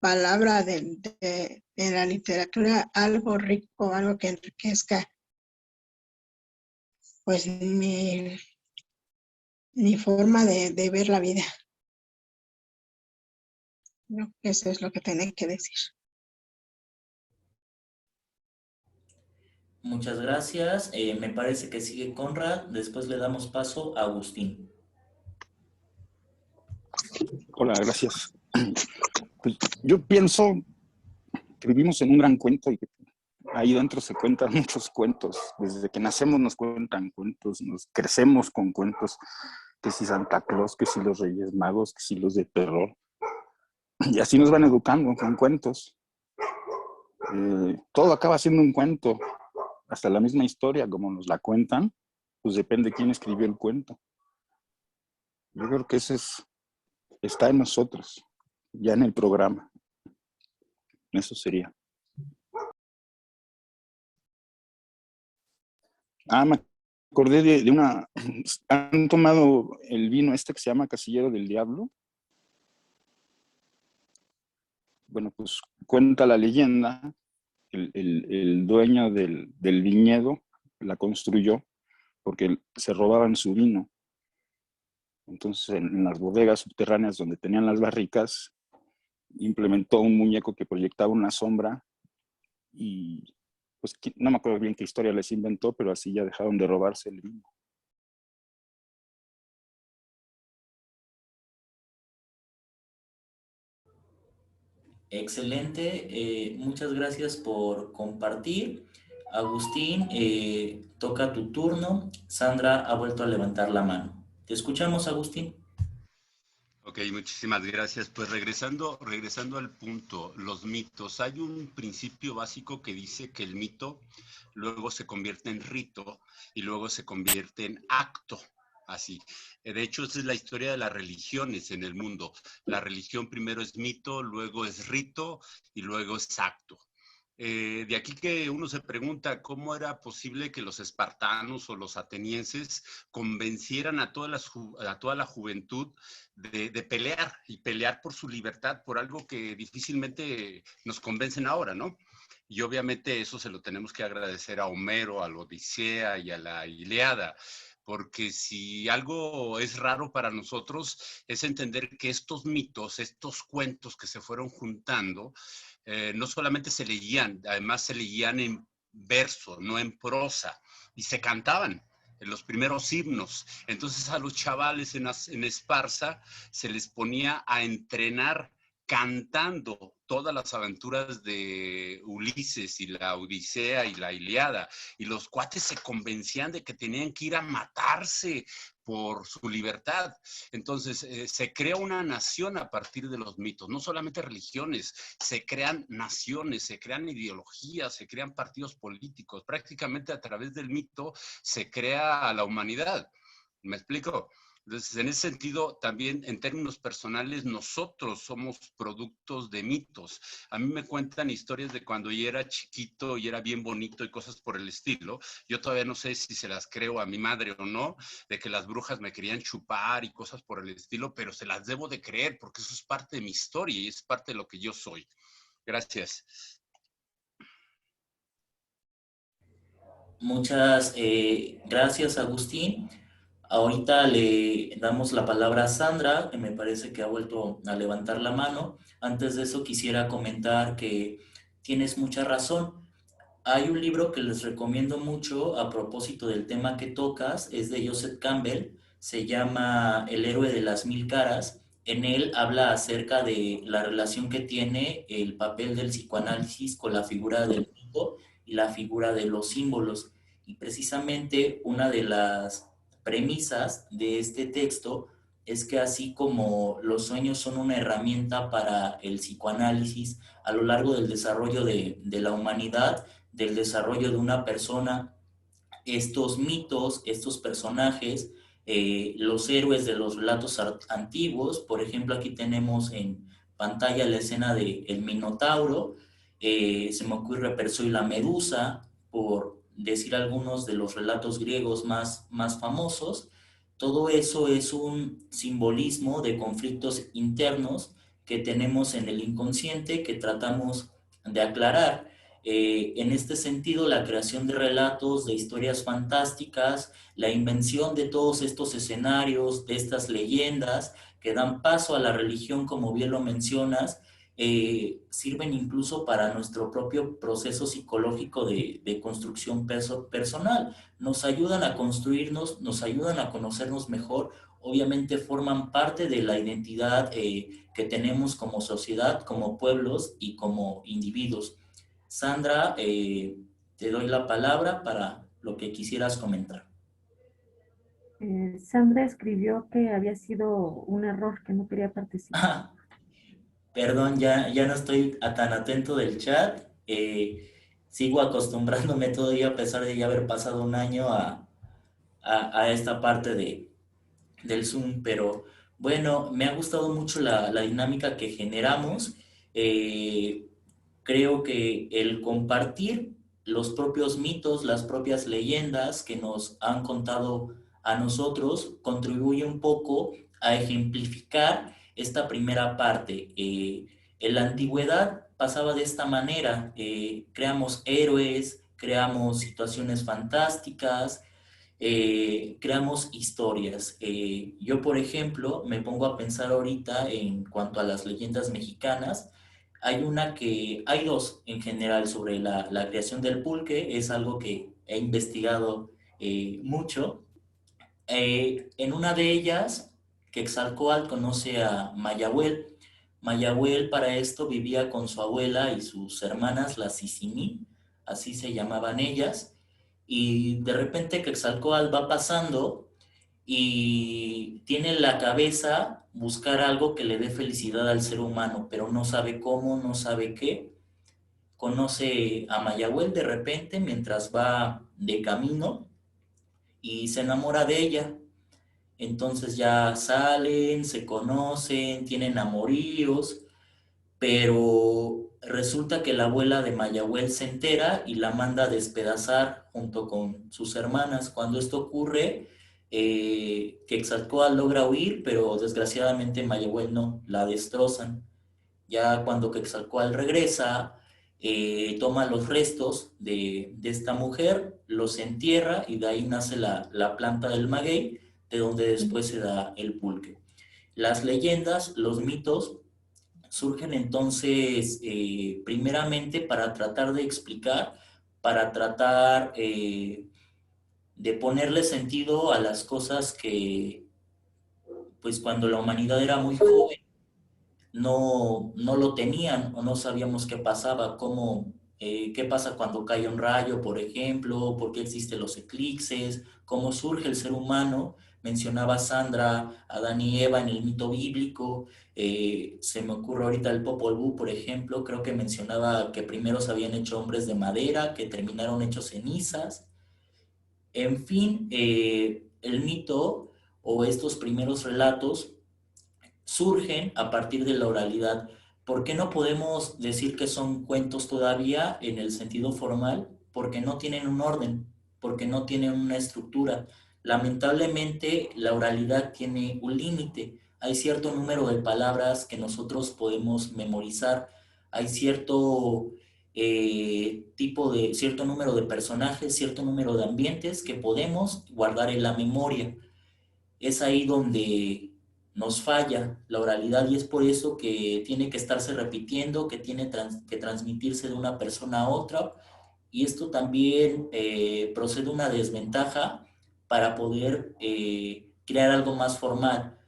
palabra de la literatura algo rico, algo que enriquezca pues mi forma de ver la vida. ¿No? Eso es lo que tenía que decir. Muchas gracias. Me parece que sigue Conrad. Después le damos paso a Agustín. Hola, gracias. Pues yo pienso que vivimos en un gran cuento y que ahí dentro se cuentan muchos cuentos. Desde que nacemos nos cuentan cuentos, nos crecemos con cuentos, que si Santa Claus, que si los Reyes Magos, que si los de terror. Y así nos van educando con cuentos. Todo acaba siendo un cuento, hasta la misma historia, como nos la cuentan, pues depende de quién escribió el cuento. Yo creo que está en nosotros, ya en el programa. Eso sería. Me acordé de una... ¿Han tomado el vino que se llama Casillero del Diablo? Bueno, pues cuenta la leyenda, el dueño del viñedo la construyó porque se robaban su vino. Entonces, en las bodegas subterráneas donde tenían las barricas, implementó un muñeco que proyectaba una sombra y pues no me acuerdo bien qué historia les inventó, pero así ya dejaron de robarse el vino. Excelente. Muchas gracias por compartir. Agustín, toca tu turno. Sandra ha vuelto a levantar la mano. Te escuchamos, Agustín. Ok, muchísimas gracias. Pues regresando al punto, los mitos. Hay un principio básico que dice que el mito luego se convierte en rito y luego se convierte en acto. así. De hecho, esa es la historia de las religiones en el mundo. La religión primero es mito, luego es rito y luego es acto. De aquí que uno se pregunta cómo era posible que los espartanos o los atenienses convencieran a toda la juventud de pelear y pelear por su libertad, por algo que difícilmente nos convencen ahora, ¿no? Y obviamente eso se lo tenemos que agradecer a Homero, a la Odisea y a la Ilíada, porque si algo es raro para nosotros es entender que estos mitos, estos cuentos que se fueron juntando, no solamente se leían, además se leían en verso, no en prosa, y se cantaban en los primeros himnos. Entonces a los chavales en Esparza se les ponía a entrenar cantando todas las aventuras de Ulises y la Odisea y la Ilíada, y los cuates se convencían de que tenían que ir a matarse por su libertad. Entonces, se crea una nación a partir de los mitos, no solamente religiones, se crean naciones, se crean ideologías, se crean partidos políticos. Prácticamente a través del mito se crea a la humanidad. ¿Me explico? Entonces, en ese sentido, también en términos personales, nosotros somos productos de mitos. A mí me cuentan historias de cuando yo era chiquito y era bien bonito y cosas por el estilo. Yo todavía no sé si se las creo a mi madre o no, de que las brujas me querían chupar y cosas por el estilo, pero se las debo de creer porque eso es parte de mi historia y es parte de lo que yo soy. Gracias. Muchas gracias, Agustín. Ahorita le damos la palabra a Sandra, que me parece que ha vuelto a levantar la mano. Antes de eso quisiera comentar que tienes mucha razón. Hay un libro que les recomiendo mucho a propósito del tema que tocas, es de Joseph Campbell, se llama El héroe de las mil caras. En él habla acerca de la relación que tiene el papel del psicoanálisis con la figura del mito y la figura de los símbolos. Y precisamente una de las premisas de este texto es que así como los sueños son una herramienta para el psicoanálisis a lo largo del desarrollo de la humanidad, del desarrollo de una persona, estos mitos, estos personajes, los héroes de los relatos antiguos, por ejemplo, aquí tenemos en pantalla la escena de El Minotauro, se me ocurre Perseo y la Medusa, por decir algunos de los relatos griegos más famosos. Todo eso es un simbolismo de conflictos internos que tenemos en el inconsciente que tratamos de aclarar. En este sentido, la creación de relatos, de historias fantásticas, la invención de todos estos escenarios, de estas leyendas que dan paso a la religión, como bien lo mencionas, sirven incluso para nuestro propio proceso psicológico de construcción personal. Nos ayudan a construirnos, nos ayudan a conocernos mejor, obviamente forman parte de la identidad que tenemos como sociedad, como pueblos y como individuos. Sandra, te doy la palabra para lo que quisieras comentar. Sandra escribió que había sido un error, que no quería participar. Perdón, ya no estoy tan atento del chat. Sigo acostumbrándome todavía, a pesar de ya haber pasado un año, a esta parte del Zoom, pero bueno, me ha gustado mucho la dinámica que generamos. Creo que el compartir los propios mitos, las propias leyendas que nos han contado a nosotros, contribuye un poco a ejemplificar esta primera parte. En la antigüedad pasaba de esta manera, creamos héroes, creamos situaciones fantásticas, creamos historias. Yo, por ejemplo, me pongo a pensar ahorita en cuanto a las leyendas mexicanas. Hay dos en general sobre la creación del pulque, es algo que he investigado mucho. En una de ellas, Quetzalcóatl conoce a Mayahuel. Mayahuel para esto vivía con su abuela y sus hermanas, las Sisiní, así se llamaban ellas, y de repente Quetzalcóatl va pasando y tiene en la cabeza buscar algo que le dé felicidad al ser humano, pero no sabe cómo, no sabe qué. Conoce a Mayahuel de repente mientras va de camino y se enamora de ella. Entonces ya salen, se conocen, tienen amoríos, pero resulta que la abuela de Mayahuel se entera y la manda a despedazar junto con sus hermanas. Cuando esto ocurre, Quetzalcóatl logra huir, pero desgraciadamente Mayahuel no, la destrozan. Ya cuando Quetzalcóatl regresa, toma los restos de esta mujer, los entierra y de ahí nace la planta del maguey, de donde después se da el pulque. Las leyendas, los mitos, surgen entonces primeramente para tratar de explicar, para tratar de ponerle sentido a las cosas que, pues cuando la humanidad era muy joven, no lo tenían o no sabíamos qué pasaba, qué pasa cuando cae un rayo, por ejemplo, por qué existen los eclipses, cómo surge el ser humano. Mencionaba Sandra a Adán y Eva en el mito bíblico. Se me ocurre ahorita el Popol Vuh, por ejemplo, creo que mencionaba que primero se habían hecho hombres de madera, que terminaron hechos cenizas. En fin, el mito o estos primeros relatos surgen a partir de la oralidad. ¿Por qué no podemos decir que son cuentos todavía en el sentido formal? Porque no tienen un orden, porque no tienen una estructura. Lamentablemente, la oralidad tiene un límite. Hay cierto número de palabras que nosotros podemos memorizar. Hay cierto cierto número de personajes, cierto número de ambientes que podemos guardar en la memoria. Es ahí donde nos falla la oralidad y es por eso que tiene que estarse repitiendo, que tiene que transmitirse de una persona a otra, y esto también procede una desventaja para poder crear algo más formal.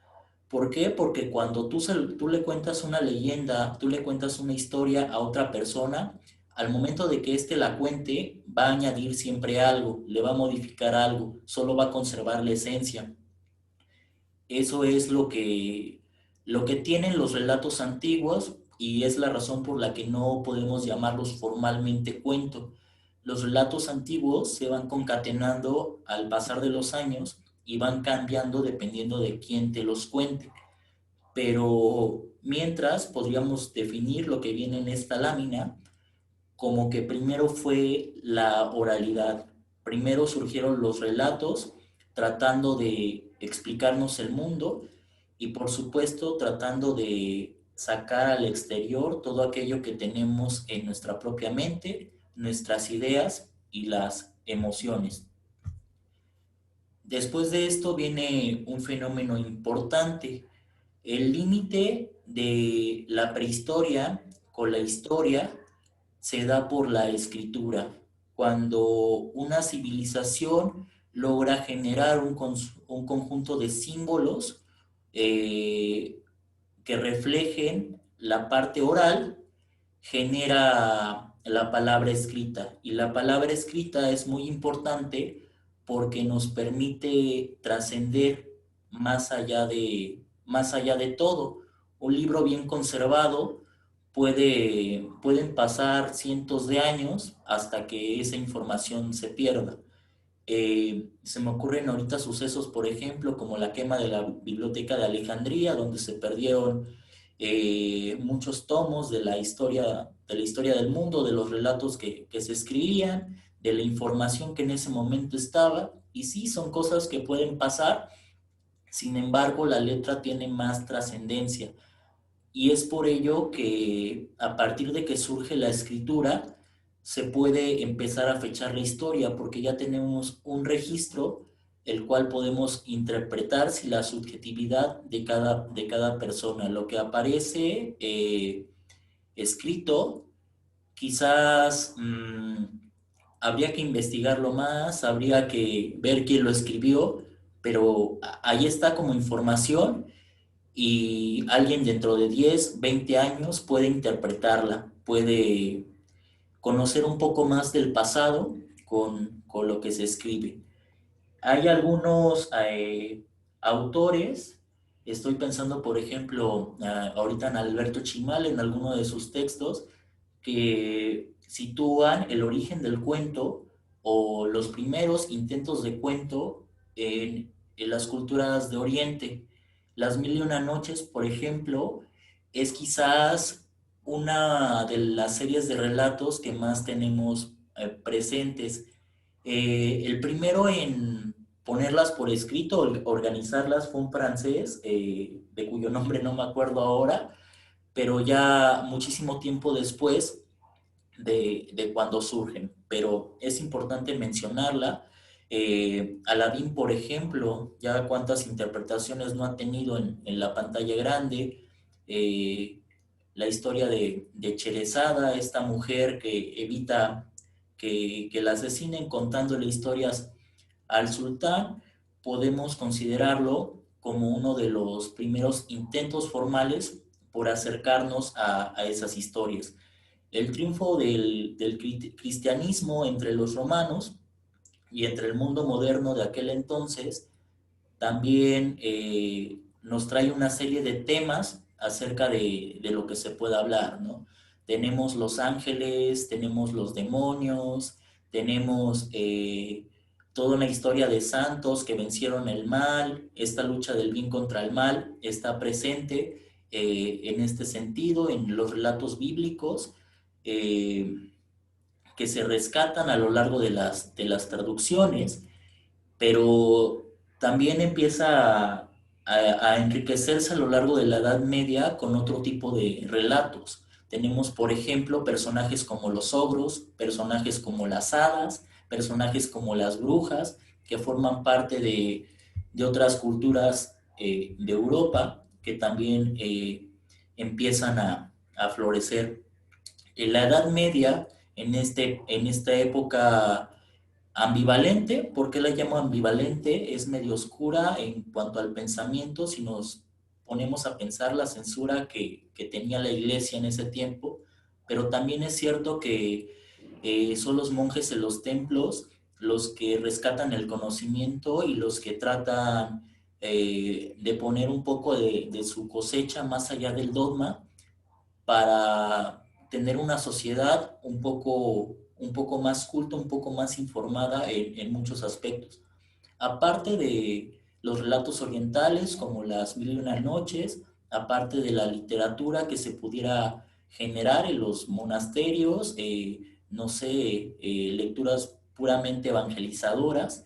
¿Por qué? Porque cuando tú le cuentas una leyenda, tú le cuentas una historia a otra persona, al momento de que éste la cuente, va a añadir siempre algo, le va a modificar algo, solo va a conservar la esencia. Eso es lo que tienen los relatos antiguos y es la razón por la que no podemos llamarlos formalmente cuento. Los relatos antiguos se van concatenando al pasar de los años y van cambiando dependiendo de quién te los cuente. Pero mientras podríamos definir lo que viene en esta lámina como que primero fue la oralidad. Primero surgieron los relatos tratando de explicarnos el mundo y por supuesto tratando de sacar al exterior todo aquello que tenemos en nuestra propia mente, nuestras ideas y las emociones. Después de esto viene un fenómeno importante, el límite de la prehistoria con la historia se da por la escritura. Cuando una civilización logra generar un conjunto de símbolos que reflejen la parte oral, genera la palabra escrita. Y la palabra escrita es muy importante porque nos permite trascender más allá de todo. Un libro bien conservado pueden pasar cientos de años hasta que esa información se pierda. Se me ocurren ahorita sucesos, por ejemplo, como la quema de la Biblioteca de Alejandría, donde se perdieron muchos tomos de la historia del mundo, de los relatos que se escribían, de la información que en ese momento estaba. Y sí, son cosas que pueden pasar, sin embargo, la letra tiene más trascendencia. Y es por ello que a partir de que surge la escritura, se puede empezar a fechar la historia, porque ya tenemos un registro, el cual podemos interpretar si la subjetividad de cada persona. Lo que aparece escrito, quizás habría que investigarlo más, habría que ver quién lo escribió, pero ahí está como información y alguien dentro de 10, 20 años puede interpretarla, puede conocer un poco más del pasado con lo que se escribe. Hay algunos autores, estoy pensando por ejemplo ahorita en Alberto Chimal, en alguno de sus textos, que sitúan el origen del cuento o los primeros intentos de cuento las culturas de Oriente. Las Mil y una Noches, por ejemplo, es quizás una de las series de relatos que más tenemos presentes. El primero en ponerlas por escrito, organizarlas, fue un francés, de cuyo nombre no me acuerdo ahora, pero ya muchísimo tiempo después de cuando surgen. Pero es importante mencionarla. Aladdin, por ejemplo, ya cuántas interpretaciones no ha tenido en la pantalla grande. La historia de Cherezada, esta mujer que evita que la asesinen contándole historias al sultán, podemos considerarlo como uno de los primeros intentos formales por acercarnos a esas historias. El triunfo del cristianismo entre los romanos y entre el mundo moderno de aquel entonces también nos trae una serie de temas acerca de lo que se puede hablar, ¿no? Tenemos los ángeles, tenemos los demonios, tenemos toda una historia de santos que vencieron el mal. Esta lucha del bien contra el mal está presente en este sentido en los relatos bíblicos que se rescatan a lo largo de las traducciones, pero también empieza a enriquecerse a lo largo de la Edad Media con otro tipo de relatos. Tenemos, por ejemplo, personajes como los ogros, personajes como las hadas, personajes como las brujas, que forman parte de otras culturas de Europa, que también empiezan a florecer. En la Edad Media, en esta época ambivalente. ¿Por qué la llamo ambivalente? Es medio oscura en cuanto al pensamiento. Si nos ponemos a pensar la censura que tenía la iglesia en ese tiempo, pero también es cierto que son los monjes en los templos los que rescatan el conocimiento y los que tratan de poner un poco de su cosecha más allá del dogma para tener una sociedad un poco más culta, un poco más informada en muchos aspectos. Aparte de los relatos orientales como las Mil y una Noches, aparte de la literatura que se pudiera generar en los monasterios, no sé, lecturas puramente evangelizadoras,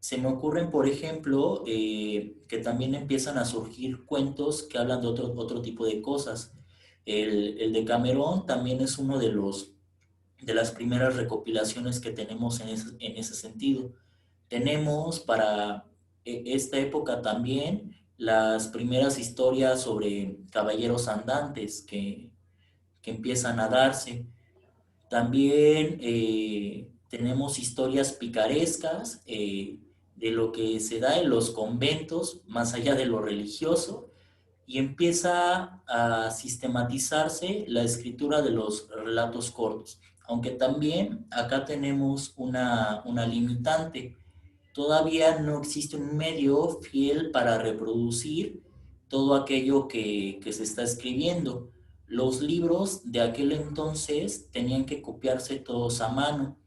se me ocurren, por ejemplo, que también empiezan a surgir cuentos que hablan de otro tipo de cosas. El Decamerón también es uno de las primeras recopilaciones que tenemos en ese sentido. Tenemos para esta época también las primeras historias sobre caballeros andantes que empiezan a darse. También tenemos historias picarescas de lo que se da en los conventos, más allá de lo religioso, y empieza a sistematizarse la escritura de los relatos cortos. Aunque también acá tenemos una limitante. Todavía no existe un medio fiel para reproducir todo aquello que se está escribiendo. Los libros de aquel entonces tenían que copiarse todos a mano.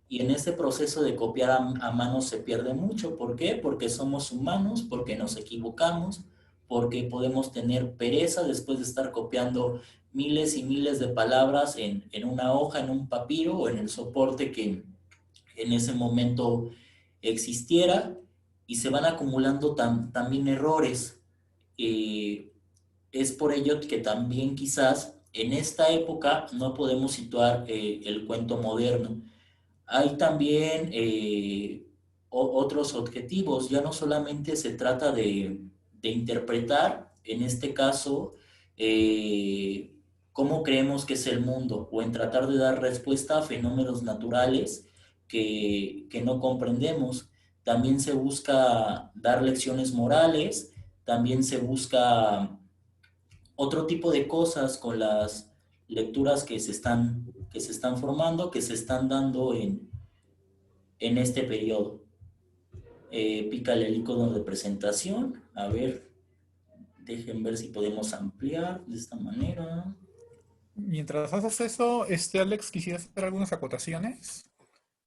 Y en ese proceso de copiar a mano se pierde mucho. ¿Por qué? Porque somos humanos, porque nos equivocamos, porque podemos tener pereza después de estar copiando miles y miles de palabras en una hoja, en un papiro o en el soporte que en ese momento existiera, y se van acumulando también errores. Es por ello que también quizás en esta época no podemos situar el cuento moderno. Hay también otros objetivos. Ya no solamente se trata de interpretar, en este caso, cómo creemos que es el mundo, o en tratar de dar respuesta a fenómenos naturales que no comprendemos. También se busca dar lecciones morales, también se busca otro tipo de cosas con las lecturas que se están formando, que se están dando en este periodo. Pícale el icono de presentación. A ver, dejen ver si podemos ampliar de esta manera. Mientras haces eso, Alex, quisiera hacer algunas acotaciones,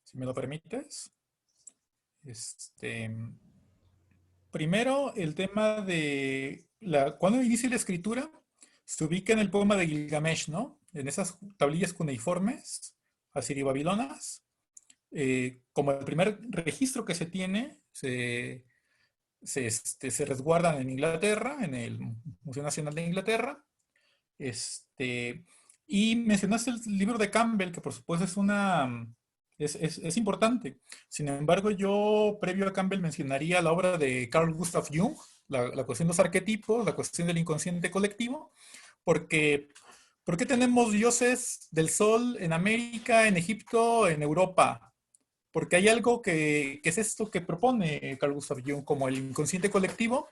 si me lo permites. Primero, el tema de cuando inicia la escritura, se ubica en el poema de Gilgamesh, ¿no? En esas tablillas cuneiformes asirio-babilonas. Como el primer registro que se tiene, se resguardan en Inglaterra, en el Museo Nacional de Inglaterra. Y mencionaste el libro de Campbell, que por supuesto es importante. Sin embargo, yo previo a Campbell mencionaría la obra de Carl Gustav Jung, la cuestión de los arquetipos, la cuestión del inconsciente colectivo, porque ¿por qué tenemos dioses del sol en América, en Egipto, en Europa? Porque hay algo que es esto que propone Carl Gustav Jung como el inconsciente colectivo,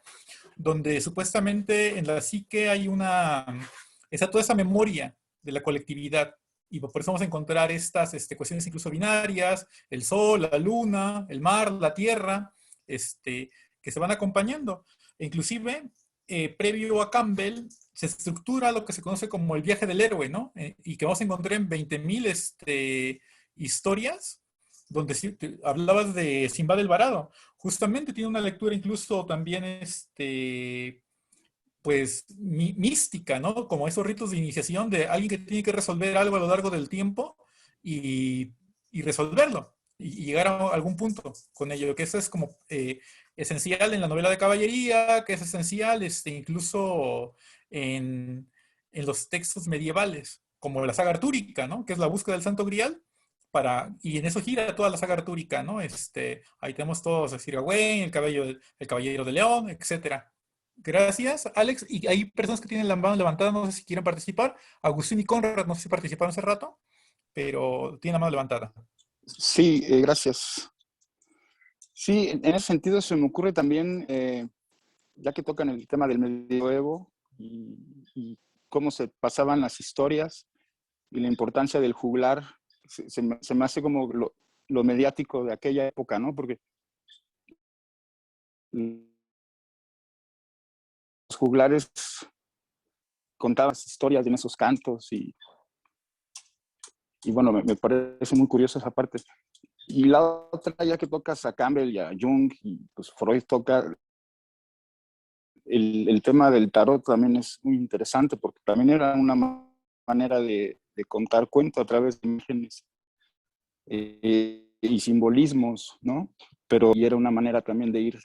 donde supuestamente en la psique hay toda esa memoria de la colectividad. Y por eso vamos a encontrar estas cuestiones incluso binarias, el sol, la luna, el mar, la tierra, que se van acompañando. E inclusive, previo a Campbell, se estructura lo que se conoce como el viaje del héroe, ¿no? Y que vamos a encontrar en 20.000 historias, donde hablabas de Simbad el Varado. Justamente tiene una lectura incluso también, pues, mística, ¿no? Como esos ritos de iniciación de alguien que tiene que resolver algo a lo largo del tiempo y resolverlo y llegar a algún punto con ello, que eso es como esencial en la novela de caballería, que es esencial incluso en los textos medievales, como la saga artúrica, ¿no? Que es la búsqueda del Santo Grial, y en eso gira toda la saga artúrica, ¿no? Ahí tenemos todos, Sir Gawain, el Caballero de León, etcétera. Gracias, Alex. Y hay personas que tienen la mano levantada, no sé si quieren participar. Agustín y Conrad, no sé si participaron hace rato, pero tienen la mano levantada. Sí, gracias. Sí, en ese sentido se me ocurre también, ya que tocan el tema del medioevo y cómo se pasaban las historias y la importancia del juglar, se me hace como lo mediático de aquella época, ¿no? Porque los juglares contaban historias en esos cantos y bueno, me parece muy curiosa esa parte. Y la otra, ya que tocas a Campbell y a Jung, y pues Freud toca, el tema del tarot también es muy interesante, porque también era una manera de contar cuentos a través de imágenes y simbolismos, ¿no? Pero y era una manera también de ir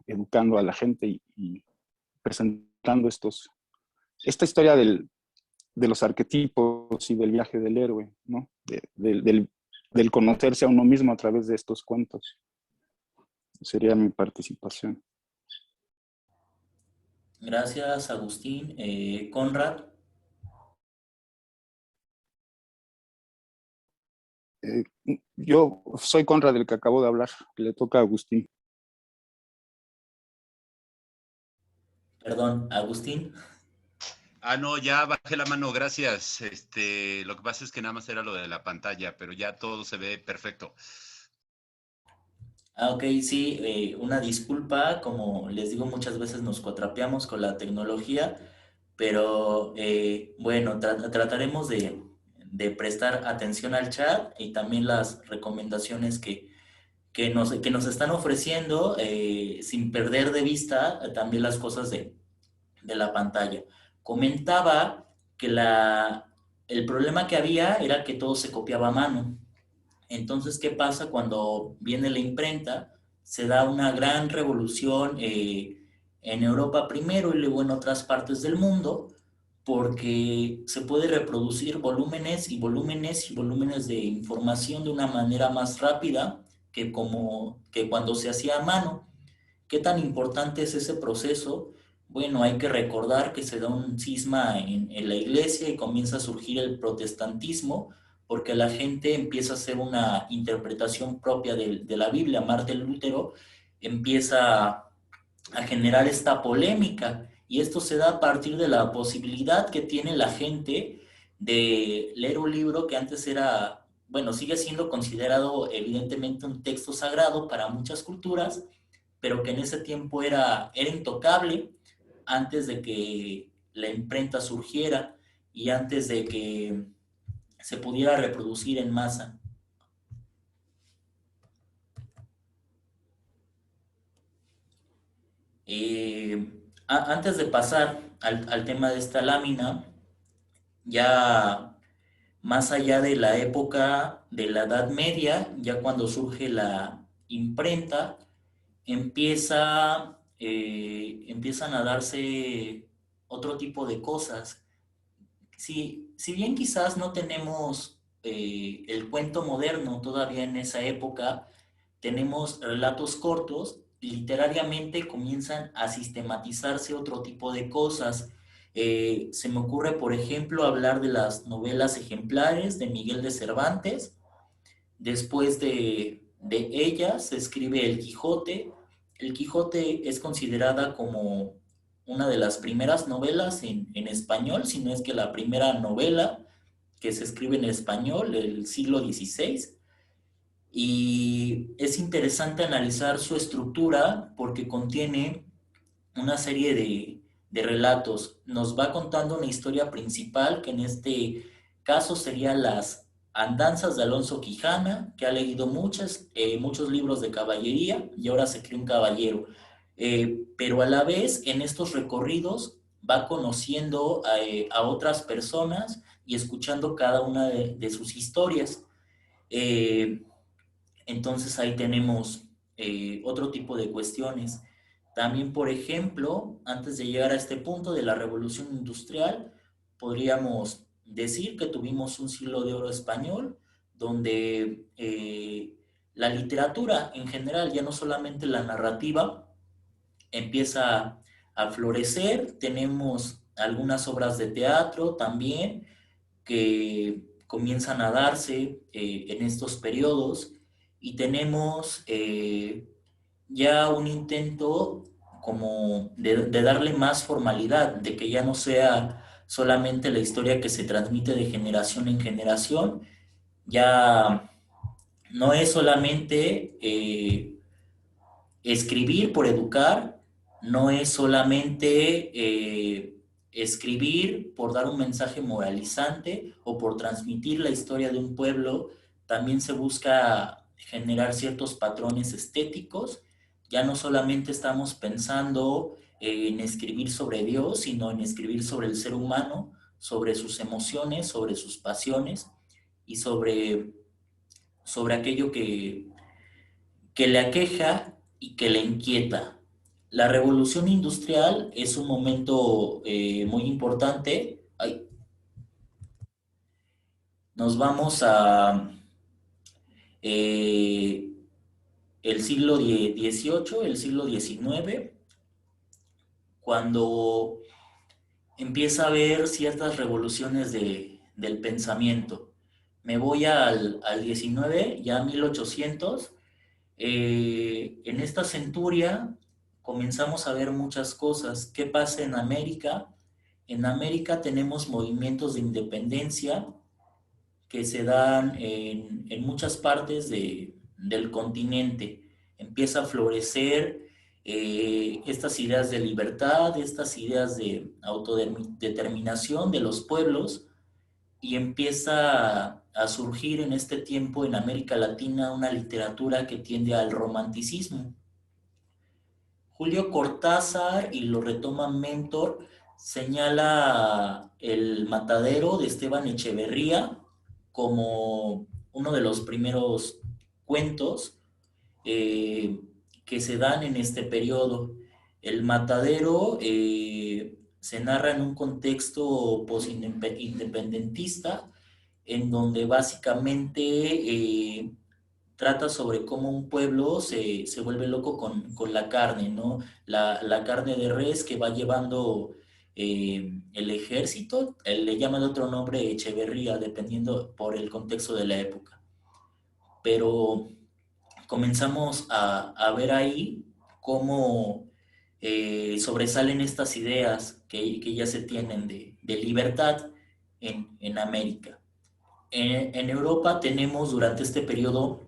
educando a la gente y presentando esta historia de los arquetipos y del viaje del héroe, ¿no? Del conocerse a uno mismo a través de estos cuentos. Sería mi participación. Gracias, Agustín. Conrad. Yo soy Conrad, del que acabo de hablar, que le toca a Agustín. Perdón, Agustín. No, ya bajé la mano, gracias. Lo que pasa es que nada más era lo de la pantalla, pero ya todo se ve perfecto. Ok, sí, una disculpa, como les digo, muchas veces nos cuatrapeamos con la tecnología, pero bueno, trataremos de prestar atención al chat y también las recomendaciones que nos están ofreciendo, sin perder de vista también las cosas de la pantalla. Comentaba que el problema que había era que todo se copiaba a mano. Entonces, ¿qué pasa cuando viene la imprenta? Se da una gran revolución en Europa primero y luego en otras partes del mundo, porque se puede reproducir volúmenes y volúmenes y volúmenes de información de una manera más rápida que cuando se hacía a mano. ¿Qué tan importante es ese proceso? Bueno, hay que recordar que se da un cisma en la iglesia y comienza a surgir el protestantismo, porque la gente empieza a hacer una interpretación propia de la Biblia. Martín Lutero empieza a generar esta polémica, y esto se da a partir de la posibilidad que tiene la gente de leer un libro que antes era, bueno, sigue siendo considerado evidentemente un texto sagrado para muchas culturas, pero que en ese tiempo era intocable antes de que la imprenta surgiera y antes de que se pudiera reproducir en masa. Antes de pasar al tema de esta lámina, ya más allá de la época de la Edad Media, ya cuando surge la imprenta, empiezan a darse otro tipo de cosas. Si bien quizás no tenemos el cuento moderno todavía en esa época, tenemos relatos cortos, literariamente comienzan a sistematizarse otro tipo de cosas. Se me ocurre, por ejemplo, hablar de las novelas ejemplares de Miguel de Cervantes. Después de ellas se escribe El Quijote. El Quijote es considerada como una de las primeras novelas en español, si no es que la primera novela que se escribe en español del siglo XVI. Y es interesante analizar su estructura porque contiene una serie de relatos. Nos va contando una historia principal, que en este caso serían las andanzas de Alonso Quijana, que ha leído muchos libros de caballería y ahora se cree un caballero. Pero a la vez, en estos recorridos, va conociendo a otras personas y escuchando cada una de sus historias. Entonces ahí tenemos otro tipo de cuestiones. También, por ejemplo, antes de llegar a este punto de la revolución industrial, podríamos decir que tuvimos un siglo de oro español, donde la literatura en general, ya no solamente la narrativa, empieza a florecer. Tenemos algunas obras de teatro también que comienzan a darse en estos periodos, y tenemos ya un intento como de darle más formalidad, de que ya no sea solamente la historia que se transmite de generación en generación, ya no es solamente escribir por educar, no es solamente escribir por dar un mensaje moralizante o por transmitir la historia de un pueblo. También se busca generar ciertos patrones estéticos. Ya no solamente estamos pensando en escribir sobre Dios, sino en escribir sobre el ser humano, sobre sus emociones, sobre sus pasiones y sobre aquello que le aqueja y que le inquieta. La revolución industrial es un momento muy importante. Nos vamos a el siglo XVIII, el siglo XIX, cuando empieza a haber ciertas revoluciones del pensamiento. Me voy al XIX, ya 1800. En esta centuria comenzamos a ver muchas cosas. ¿Qué pasa en América? En América tenemos movimientos de independencia que se dan en muchas partes del continente. Empieza a florecer estas ideas de libertad, estas ideas de autodeterminación de los pueblos, y empieza a surgir en este tiempo en América Latina una literatura que tiende al romanticismo. Julio Cortázar, y lo retoma Mentor, señala El Matadero de Esteban Echeverría como uno de los primeros cuentos que se dan en este periodo. El Matadero se narra en un contexto post-independentista, en donde básicamente trata sobre cómo un pueblo se vuelve loco con la carne, ¿no? La carne de res que va llevando el ejército, le llaman de otro nombre Echeverría, dependiendo por el contexto de la época. Pero comenzamos a ver ahí cómo sobresalen estas ideas que ya se tienen de libertad en América. En Europa tenemos durante este periodo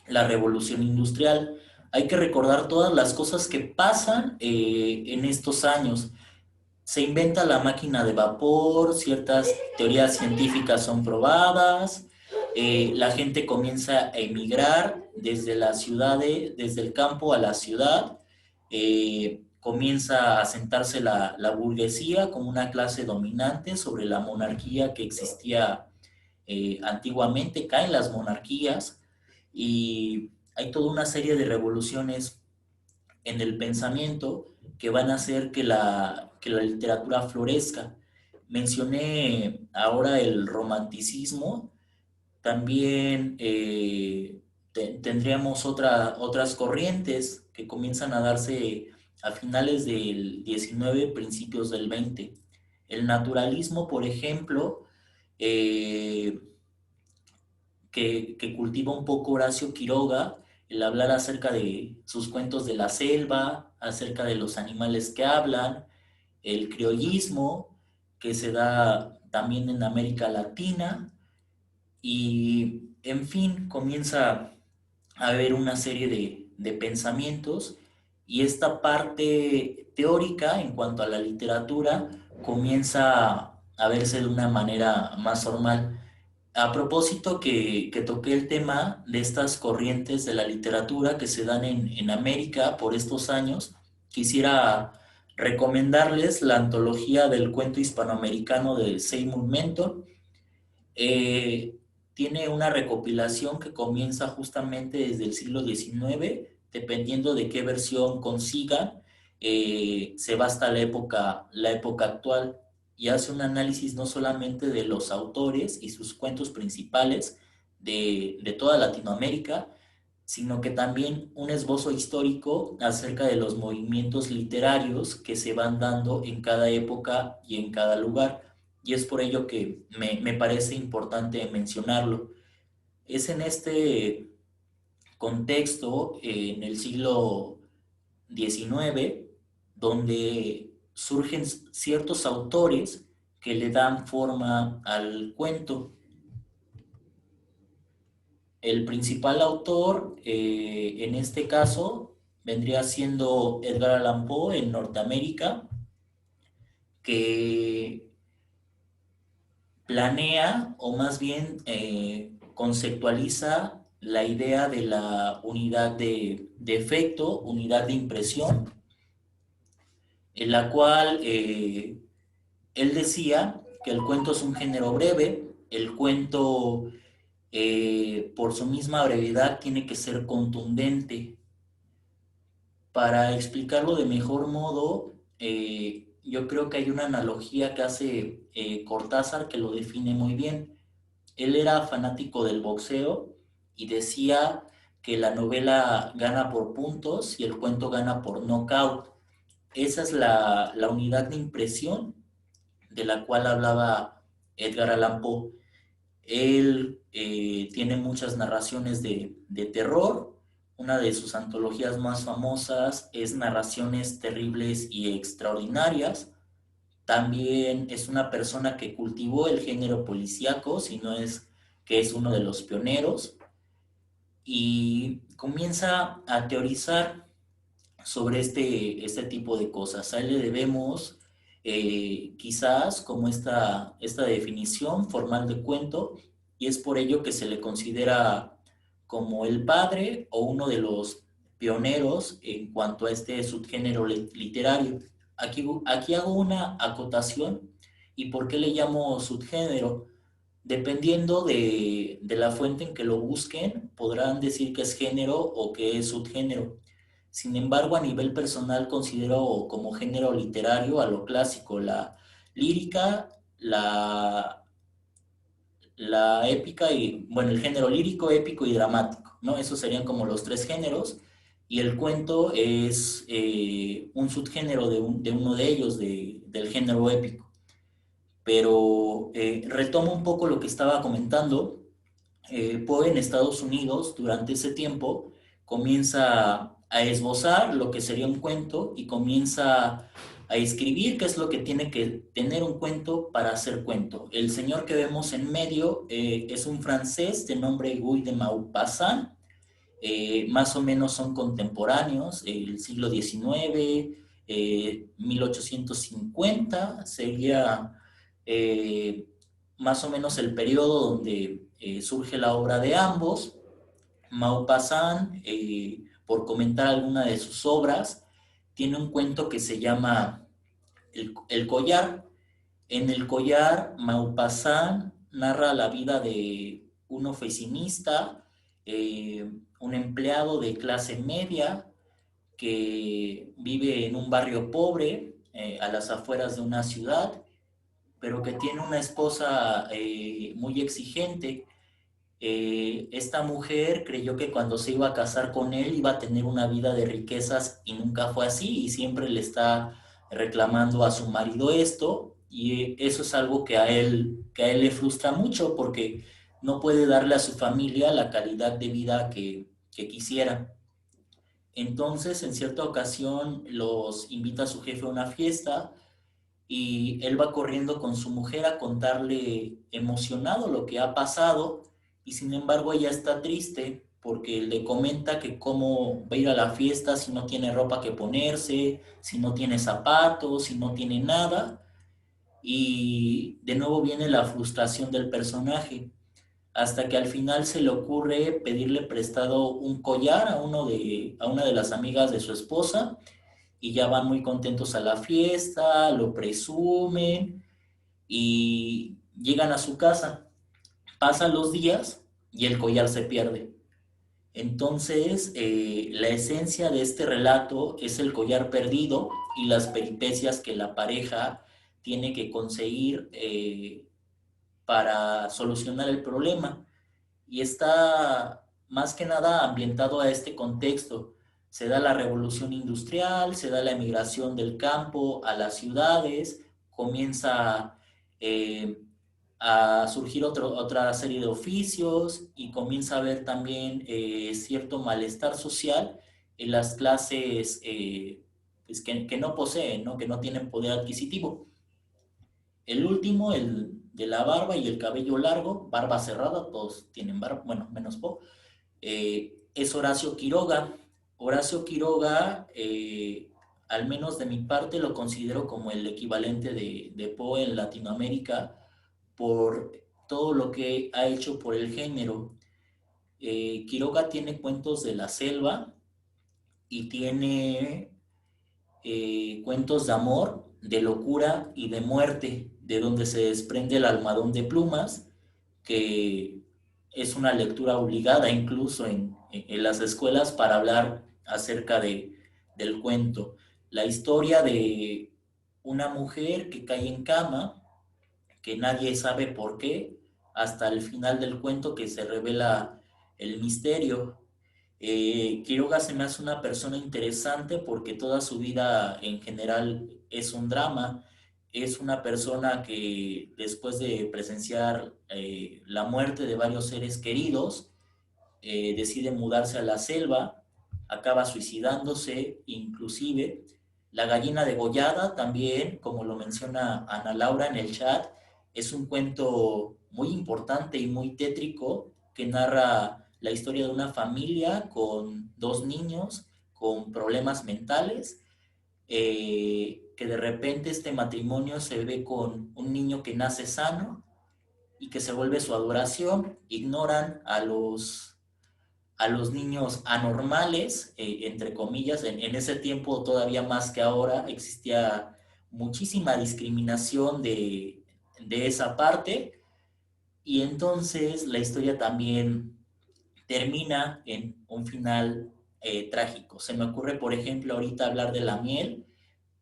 la revolución industrial. Hay que recordar todas las cosas que pasan en estos años. Se inventa la máquina de vapor, ciertas teorías científicas son probadas, la gente comienza a emigrar desde las ciudades, desde el campo a la ciudad, comienza a sentarse la burguesía como una clase dominante sobre la monarquía que existía antiguamente, caen las monarquías y hay toda una serie de revoluciones en el pensamiento que van a hacer que la literatura florezca. Mencioné ahora el romanticismo, también tendríamos otras corrientes que comienzan a darse a finales del 19, principios del 20. El naturalismo, por ejemplo, que cultiva un poco Horacio Quiroga, el hablar acerca de sus cuentos de la selva, acerca de los animales que hablan, el criollismo, que se da también en América Latina, y en fin, comienza a haber una serie de pensamientos, y esta parte teórica en cuanto a la literatura comienza a verse de una manera más formal. A propósito que toqué el tema de estas corrientes de la literatura que se dan en América por estos años, quisiera recomendarles la antología del cuento hispanoamericano de Seymour Menton. Tiene una recopilación que comienza justamente desde el siglo XIX, dependiendo de qué versión consigan, se va hasta la época actual, y hace un análisis no solamente de los autores y sus cuentos principales de toda Latinoamérica, sino que también un esbozo histórico acerca de los movimientos literarios que se van dando en cada época y en cada lugar. Y es por ello que me parece importante mencionarlo. Es en este contexto, en el siglo XIX, donde surgen ciertos autores que le dan forma al cuento. El principal autor, en este caso, vendría siendo Edgar Allan Poe en Norteamérica, que planea, o más bien conceptualiza la idea de la unidad de efecto, unidad de impresión, en la cual él decía que el cuento es un género breve, el cuento por su misma brevedad tiene que ser contundente. Para explicarlo de mejor modo, yo creo que hay una analogía que hace Cortázar que lo define muy bien. Él era fanático del boxeo y decía que la novela gana por puntos y el cuento gana por knockout. Esa es la unidad de impresión de la cual hablaba Edgar Allan Poe. Él tiene muchas narraciones de terror. Una de sus antologías más famosas es Narraciones Terribles y Extraordinarias. También es una persona que cultivó el género policíaco, si no es que es uno de los pioneros, y comienza a teorizar sobre este tipo de cosas. A él le debemos quizás como esta definición formal de cuento, y es por ello que se le considera como el padre o uno de los pioneros en cuanto a este subgénero literario. Aquí hago una acotación. ¿Y por qué le llamo subgénero? Dependiendo de la fuente en que lo busquen, podrán decir que es género o que es subgénero. Sin embargo, a nivel personal considero como género literario a lo clásico, la lírica, la épica y, bueno, el género lírico, épico y dramático, ¿no? Esos serían como los tres géneros, y el cuento es un subgénero de uno de ellos, del género épico. Pero retomo un poco lo que estaba comentando. Poe en Estados Unidos, durante ese tiempo, comienza a esbozar lo que sería un cuento y comienza a escribir qué es lo que tiene que tener un cuento para hacer cuento. El señor que vemos en medio es un francés de nombre Guy de Maupassant. Más o menos son contemporáneos, el siglo XIX, 1850, sería más o menos el periodo donde surge la obra de ambos. Maupassant, por comentar alguna de sus obras, tiene un cuento que se llama El Collar. En El Collar, Maupassant narra la vida de un oficinista, un empleado de clase media que vive en un barrio pobre, a las afueras de una ciudad, pero que tiene una esposa muy exigente. Esta mujer creyó que cuando se iba a casar con él iba a tener una vida de riquezas y nunca fue así, y siempre le está reclamando a su marido esto, y eso es algo que a él le frustra mucho porque no puede darle a su familia la calidad de vida que quisiera. Entonces, en cierta ocasión, los invita a su jefe a una fiesta y él va corriendo con su mujer a contarle emocionado lo que ha pasado, y sin embargo ella está triste porque le comenta que cómo va a ir a la fiesta si no tiene ropa que ponerse, si no tiene zapatos, si no tiene nada, y de nuevo viene la frustración del personaje, hasta que al final se le ocurre pedirle prestado un collar a una de las amigas de su esposa, y ya van muy contentos a la fiesta, lo presumen y llegan a su casa. Pasan los días y el collar se pierde. Entonces, la esencia de este relato es el collar perdido y las peripecias que la pareja tiene que conseguir para solucionar el problema. Y está más que nada ambientado a este contexto. Se da la revolución industrial, se da la emigración del campo a las ciudades, comienza a surgir otra serie de oficios, y comienza a haber también cierto malestar social en las clases pues que no poseen, ¿no? Que no tienen poder adquisitivo. El último, el de la barba y el cabello largo, barba cerrada, todos tienen barba, bueno, menos Poe, es Horacio Quiroga. Horacio Quiroga, al menos de mi parte, lo considero como el equivalente de Poe en Latinoamérica por todo lo que ha hecho por el género. Quiroga tiene cuentos de la selva y tiene cuentos de amor, de locura y de muerte, de donde se desprende El almohadón de plumas, que es una lectura obligada incluso en las escuelas para hablar acerca del cuento. La historia de una mujer que cae en cama, que nadie sabe por qué, hasta el final del cuento que se revela el misterio. Quiroga se me hace una persona interesante porque toda su vida en general es un drama. Es una persona que después de presenciar la muerte de varios seres queridos, decide mudarse a la selva, acaba suicidándose inclusive. La gallina degollada también, como lo menciona Ana Laura en el chat, es un cuento muy importante y muy tétrico que narra la historia de una familia con 2 niños con problemas mentales, que de repente este matrimonio se ve con un niño que nace sano y que se vuelve su adoración. Ignoran a los niños anormales, entre comillas. En ese tiempo, todavía más que ahora, existía muchísima discriminación de esa parte, y entonces la historia también termina en un final trágico. Se me ocurre, por ejemplo, ahorita hablar de La miel,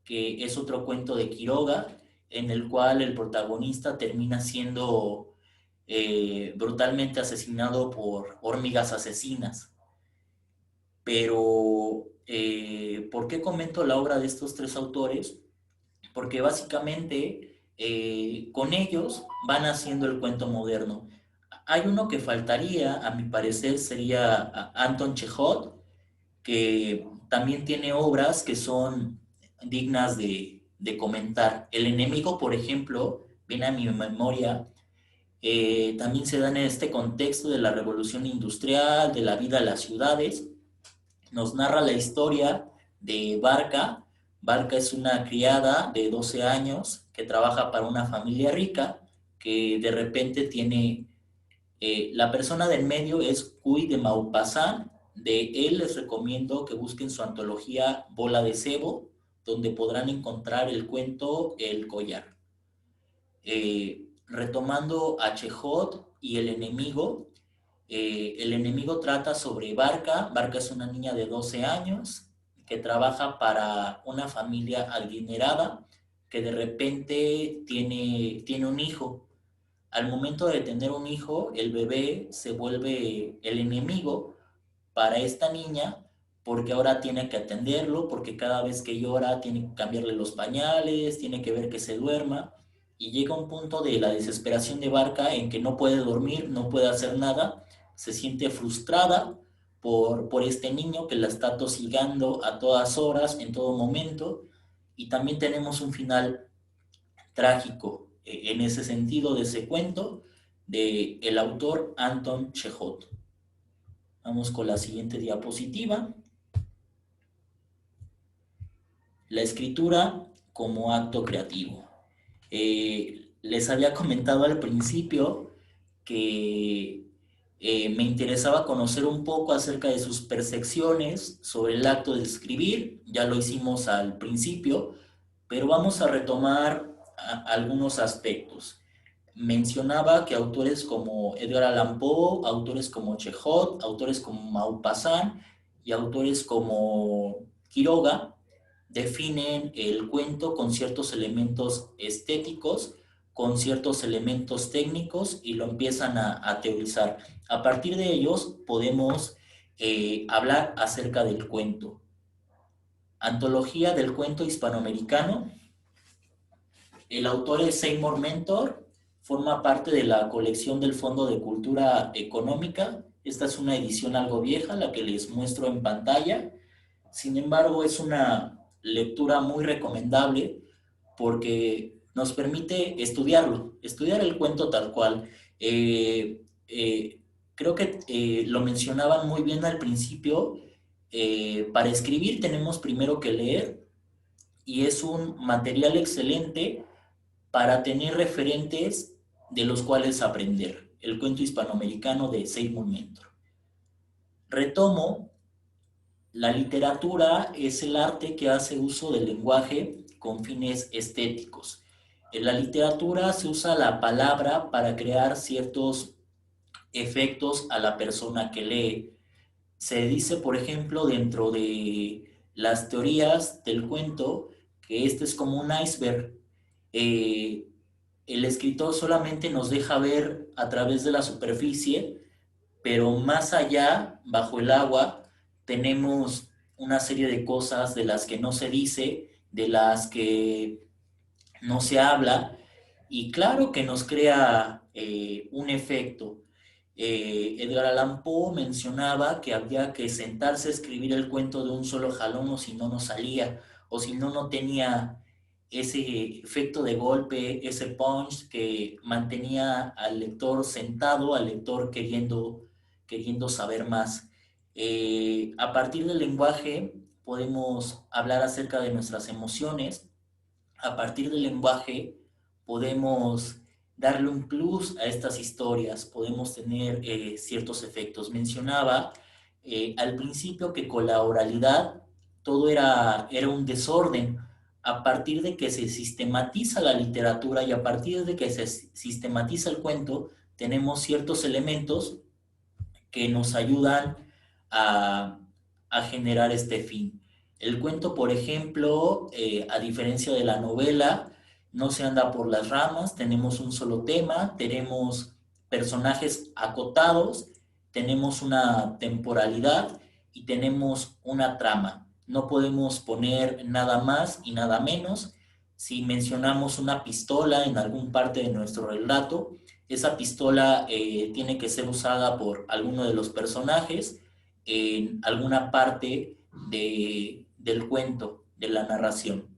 que es otro cuento de Quiroga, en el cual el protagonista termina siendo brutalmente asesinado por hormigas asesinas. Pero, ¿por qué comento la obra de estos 3 autores? Porque básicamente con ellos van haciendo el cuento moderno. Hay uno que faltaría, a mi parecer, sería Anton Chekhov, que también tiene obras que son dignas de comentar. El enemigo, por ejemplo, viene a mi memoria, también se da en este contexto de la revolución industrial, de la vida en las ciudades. Nos narra la historia de Barca. Barca es una criada de 12 años que trabaja para una familia rica, que de repente tiene... la persona del medio es Cuy de Maupassant, De él les recomiendo que busquen su antología Bola de Cebo, donde podrán encontrar el cuento El Collar. Retomando a Chejot y el enemigo trata sobre Barca. Barca es una niña de 12 años que trabaja para una familia adinerada que de repente tiene un hijo. Al momento de tener un hijo, el bebé se vuelve el enemigo para esta niña porque ahora tiene que atenderlo, porque cada vez que llora tiene que cambiarle los pañales, tiene que ver que se duerma, y llega un punto de la desesperación de Barca en que no puede dormir, no puede hacer nada, se siente frustrada por este niño que la está tosigando a todas horas, en todo momento, y también tenemos un final trágico en ese sentido de ese cuento del autor Anton Chejot. Vamos con la siguiente diapositiva. La escritura como acto creativo. Les había comentado al principio que me interesaba conocer un poco acerca de sus percepciones sobre el acto de escribir. Ya lo hicimos al principio, pero vamos a retomar algunos aspectos. Mencionaba que autores como Edgar Allan Poe, autores como Chejot, autores como Maupassant y autores como Quiroga definen el cuento con ciertos elementos estéticos, con ciertos elementos técnicos y lo empiezan a teorizar. A partir de ellos podemos hablar acerca del cuento. Antología del cuento hispanoamericano. El autor es Seymour Mentor, forma parte de la colección del Fondo de Cultura Económica. Esta es una edición algo vieja, la que les muestro en pantalla. Sin embargo, es una lectura muy recomendable porque nos permite estudiarlo, estudiar el cuento tal cual. Creo que lo mencionaban muy bien al principio. Para escribir tenemos primero que leer y es un material excelente para tener referentes de los cuales aprender. El cuento hispanoamericano de Seymour Mentor. Retomo, la literatura es el arte que hace uso del lenguaje con fines estéticos. En la literatura se usa la palabra para crear ciertos efectos a la persona que lee. Se dice, por ejemplo, dentro de las teorías del cuento, que este es como un iceberg. El escritor solamente nos deja ver a través de la superficie, pero más allá, bajo el agua, tenemos una serie de cosas de las que no se dice, de las que no se habla, y claro que nos crea un efecto. Edgar Allan Poe mencionaba que había que sentarse a escribir el cuento de un solo jalón, o si no, no salía, o si no, no tenía ese efecto de golpe, ese punch que mantenía al lector sentado, al lector queriendo saber más. A partir del lenguaje podemos hablar acerca de nuestras emociones. A partir del lenguaje podemos darle un plus a estas historias, podemos tener ciertos efectos. Mencionaba al principio que con la oralidad todo era un desorden. A partir de que se sistematiza la literatura y a partir de que se sistematiza el cuento, tenemos ciertos elementos que nos ayudan a generar este fin. El cuento, por ejemplo, a diferencia de la novela, no se anda por las ramas, tenemos un solo tema, tenemos personajes acotados, tenemos una temporalidad y tenemos una trama. No podemos poner nada más y nada menos. Si mencionamos una pistola en algún parte de nuestro relato, esa pistola tiene que ser usada por alguno de los personajes en alguna parte del cuento, de la narración.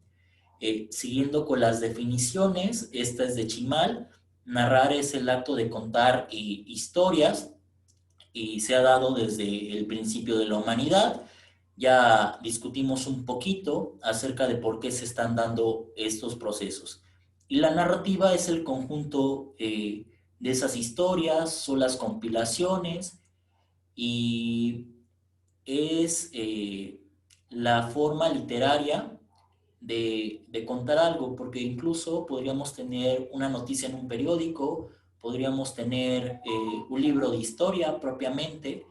Siguiendo con las definiciones, esta es de Chimal. Narrar es el acto de contar historias y se ha dado desde el principio de la humanidad. Ya discutimos un poquito acerca de por qué se están dando estos procesos. Y la narrativa es el conjunto de esas historias, son las compilaciones y es la forma literaria de contar algo, porque incluso podríamos tener una noticia en un periódico, podríamos tener un libro de historia propiamente,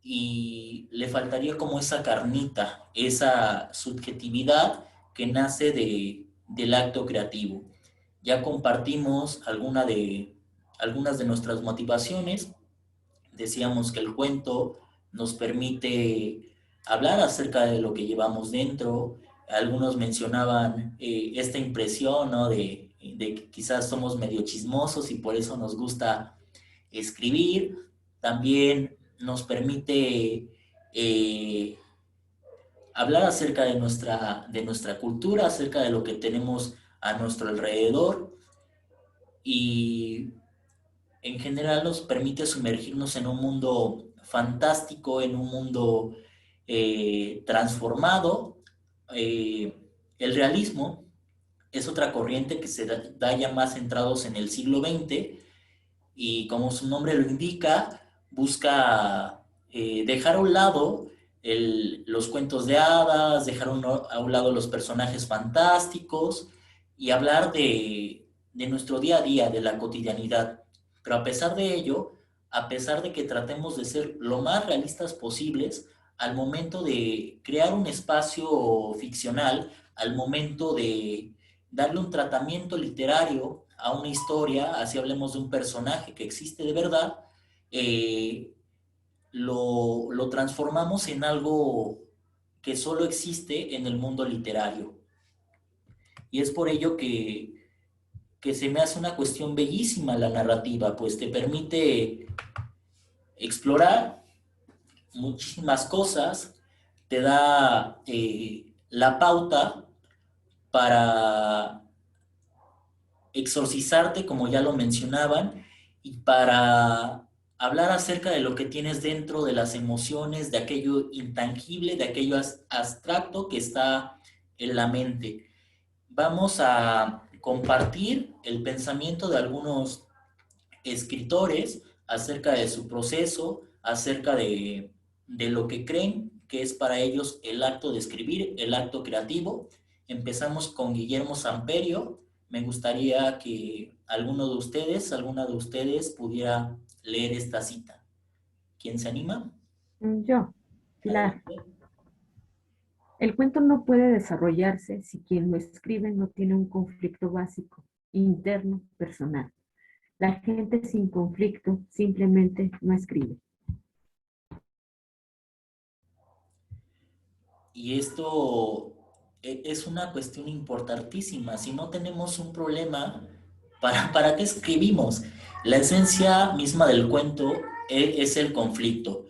y le faltaría como esa carnita, esa subjetividad que nace del acto creativo. Ya compartimos algunas de nuestras motivaciones. Decíamos que el cuento nos permite hablar acerca de lo que llevamos dentro. Algunos mencionaban esta impresión, ¿no? de que quizás somos medio chismosos y por eso nos gusta escribir. También nos permite hablar acerca de nuestra cultura, acerca de lo que tenemos a nuestro alrededor, y en general nos permite sumergirnos en un mundo fantástico, en un mundo transformado. El realismo es otra corriente que se da ya más centrados en el siglo XX, y como su nombre lo indica, busca dejar a un lado los cuentos de hadas, dejar a un lado los personajes fantásticos y hablar de nuestro día a día, de la cotidianidad. Pero a pesar de ello, a pesar de que tratemos de ser lo más realistas posibles, al momento de crear un espacio ficcional, al momento de darle un tratamiento literario a una historia, así hablemos de un personaje que existe de verdad, lo transformamos en algo que solo existe en el mundo literario. Y es por ello que se me hace una cuestión bellísima la narrativa, pues te permite explorar muchísimas cosas, te da la pauta para exorcizarte, como ya lo mencionaban, y para hablar acerca de lo que tienes dentro, de las emociones, de aquello intangible, de aquello abstracto que está en la mente. Vamos a compartir el pensamiento de algunos escritores acerca de su proceso, acerca de lo que creen que es para ellos el acto de escribir, el acto creativo. Empezamos con Guillermo Samperio. Me gustaría que alguna de ustedes pudiera leer esta cita. ¿Quién se anima? Yo, Pilar. El cuento no puede desarrollarse si quien lo escribe no tiene un conflicto básico, interno, personal. La gente sin conflicto simplemente no escribe. Y esto es una cuestión importantísima. Si no tenemos un problema, ¿para qué escribimos? La esencia misma del cuento es el conflicto.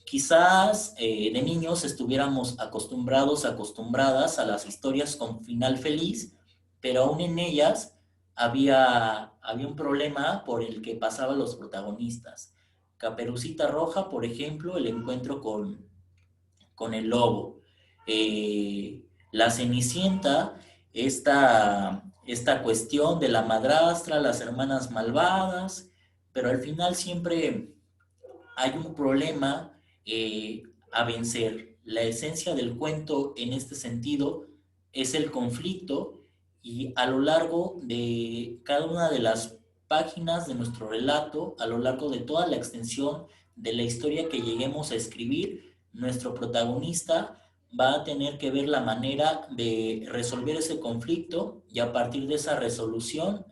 Quizás de niños estuviéramos acostumbradas a las historias con final feliz, pero aún en ellas había un problema por el que pasaban los protagonistas. Caperucita Roja, por ejemplo, el encuentro con el lobo. La Cenicienta, esta cuestión de la madrastra, las hermanas malvadas, pero al final siempre hay un problema a vencer. La esencia del cuento en este sentido es el conflicto, y a lo largo de cada una de las páginas de nuestro relato, a lo largo de toda la extensión de la historia que lleguemos a escribir, nuestro protagonista va a tener que ver la manera de resolver ese conflicto, y a partir de esa resolución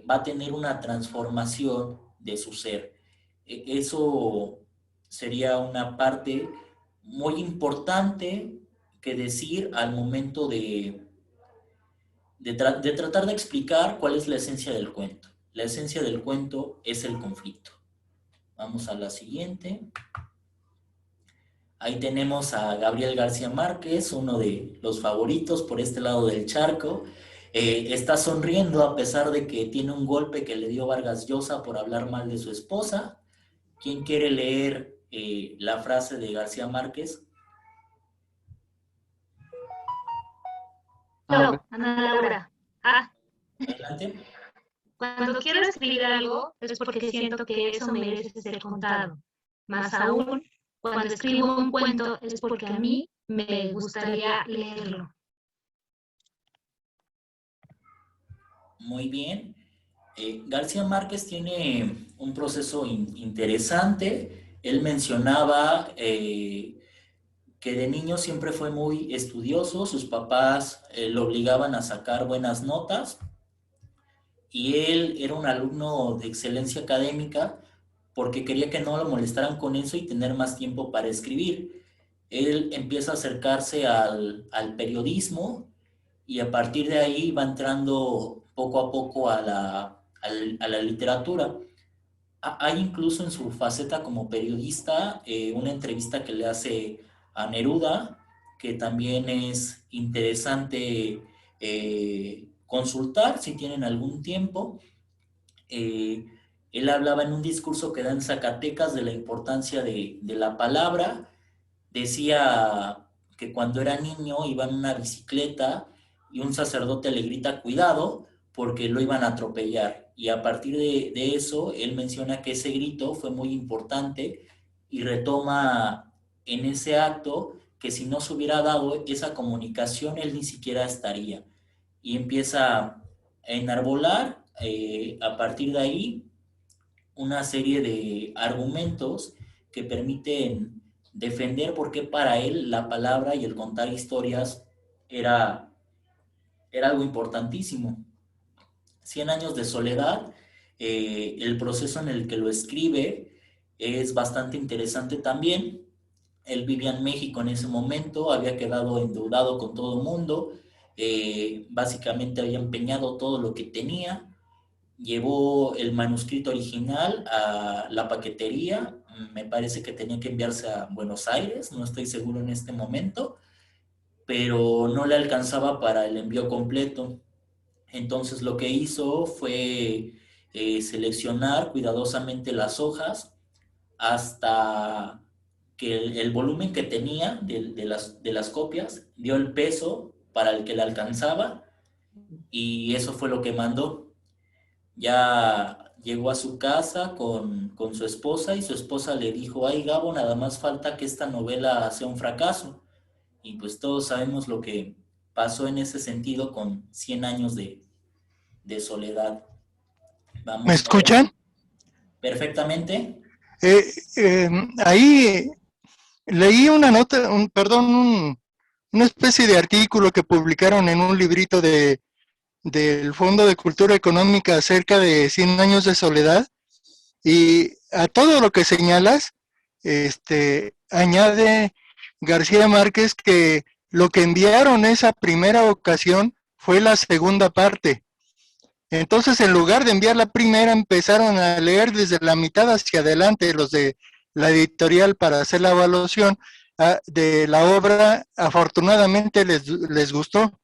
va a tener una transformación de su ser. Eso sería una parte muy importante que decir al momento de tratar de explicar cuál es la esencia del cuento. La esencia del cuento es el conflicto. Vamos a la siguiente. Ahí tenemos a Gabriel García Márquez, uno de los favoritos por este lado del charco. Está sonriendo a pesar de que tiene un golpe que le dio Vargas Llosa por hablar mal de su esposa. ¿Quién quiere leer la frase de García Márquez? Yo, Ana Laura. Adelante. Cuando quiero escribir algo es porque siento que eso merece ser contado. Más aún, cuando escribo un cuento es porque a mí me gustaría leerlo. Muy bien. García Márquez tiene un proceso interesante. Él mencionaba que de niño siempre fue muy estudioso, sus papás lo obligaban a sacar buenas notas y él era un alumno de excelencia académica porque quería que no lo molestaran con eso y tener más tiempo para escribir. Él empieza a acercarse al periodismo y a partir de ahí va entrando poco a poco a la literatura. Hay incluso en su faceta como periodista una entrevista que le hace a Neruda, que también es interesante consultar si tienen algún tiempo. Él hablaba en un discurso que da en Zacatecas de la importancia de la palabra. Decía que cuando era niño iba en una bicicleta y un sacerdote le grita cuidado porque lo iban a atropellar. Y a partir de eso, él menciona que ese grito fue muy importante y retoma en ese acto que si no se hubiera dado esa comunicación, él ni siquiera estaría. Y empieza a enarbolar a partir de ahí una serie de argumentos que permiten defender por qué para él la palabra y el contar historias era algo importantísimo. 100 años de soledad, el proceso en el que lo escribe es bastante interesante también. Él vivía en México en ese momento, había quedado endeudado con todo el mundo, básicamente había empeñado todo lo que tenía, llevó el manuscrito original a la paquetería, me parece que tenía que enviarse a Buenos Aires, no estoy seguro en este momento, pero no le alcanzaba para el envío completo. Entonces lo que hizo fue seleccionar cuidadosamente las hojas hasta que el volumen que tenía de las copias dio el peso para el que le alcanzaba y eso fue lo que mandó. Ya llegó a su casa con su esposa y su esposa le dijo, ay Gabo, nada más falta que esta novela sea un fracaso. Y pues todos sabemos lo que pasó en ese sentido con 100 años de soledad. Vamos ¿Me escuchan? Perfectamente. Ahí leí una nota, una especie de artículo que publicaron en un librito del Fondo de Cultura Económica acerca de 100 años de soledad, y a todo lo que señalas, añade García Márquez que lo que enviaron esa primera ocasión fue la segunda parte. Entonces, en lugar de enviar la primera, empezaron a leer desde la mitad hacia adelante los de la editorial para hacer la evaluación de la obra. Afortunadamente les gustó.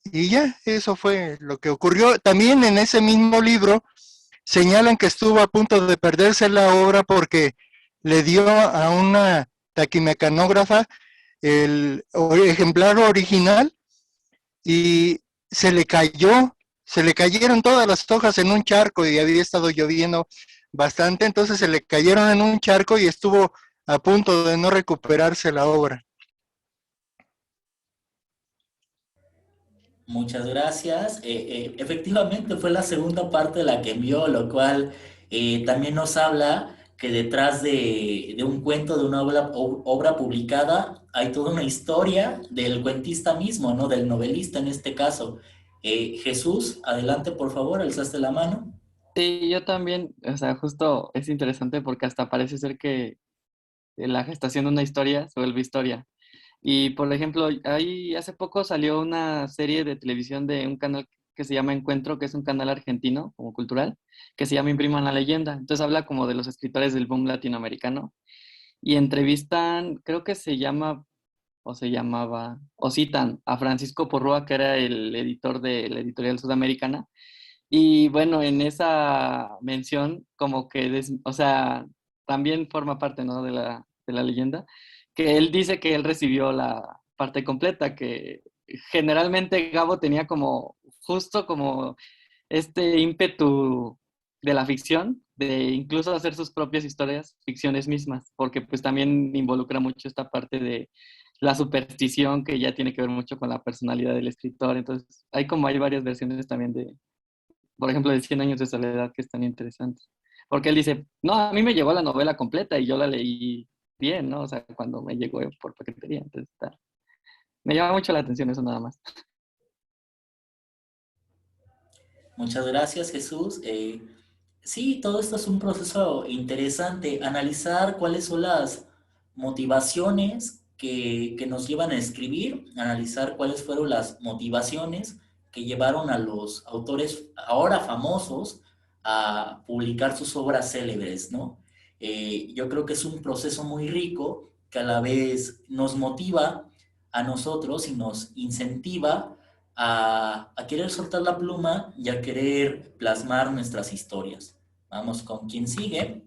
Y ya, eso fue lo que ocurrió. También en ese mismo libro señalan que estuvo a punto de perderse la obra porque le dio a una taquimecanógrafa el ejemplar original y se le cayeron todas las hojas en un charco y había estado lloviendo bastante, entonces se le cayeron en un charco y estuvo a punto de no recuperarse la obra. Muchas gracias. Efectivamente fue la segunda parte la que envió, lo cual también nos habla que detrás de un cuento, de una obra publicada, hay toda una historia del cuentista mismo, ¿no? Del novelista en este caso. Jesús, adelante por favor, alzaste la mano. Sí, yo también, o sea, justo es interesante porque hasta parece ser que la gestación de una historia se vuelve historia. Y por ejemplo, ahí hace poco salió una serie de televisión de un canal que se llama Encuentro, que es un canal argentino, como cultural, que se llama Impriman la Leyenda. Entonces habla como de los escritores del boom latinoamericano. Y entrevistan, creo que se llama, o se llamaba, o citan a Francisco Porrúa, que era el editor de la editorial sudamericana. Y bueno, en esa mención, como que, o sea, también forma parte, ¿no? de la leyenda, que él dice que él recibió la parte completa, que generalmente Gabo tenía como, justo como este ímpetu de la ficción, de incluso hacer sus propias historias, ficciones mismas, porque pues también involucra mucho esta parte de la superstición que ya tiene que ver mucho con la personalidad del escritor. Entonces, hay varias versiones también de, por ejemplo, de Cien años de soledad que están interesantes. Porque él dice, no, a mí me llegó la novela completa y yo la leí bien, ¿no? O sea, cuando me llegó por paquetería. Entonces, me llama mucho la atención eso nada más. Muchas gracias, Jesús. Sí, todo esto es un proceso interesante. Analizar cuáles son las motivaciones que nos llevan a escribir, analizar cuáles fueron las motivaciones que llevaron a los autores ahora famosos a publicar sus obras célebres, ¿no? Yo creo que es un proceso muy rico que a la vez nos motiva a nosotros y nos incentiva a querer soltar la pluma y a querer plasmar nuestras historias. Vamos con quien sigue.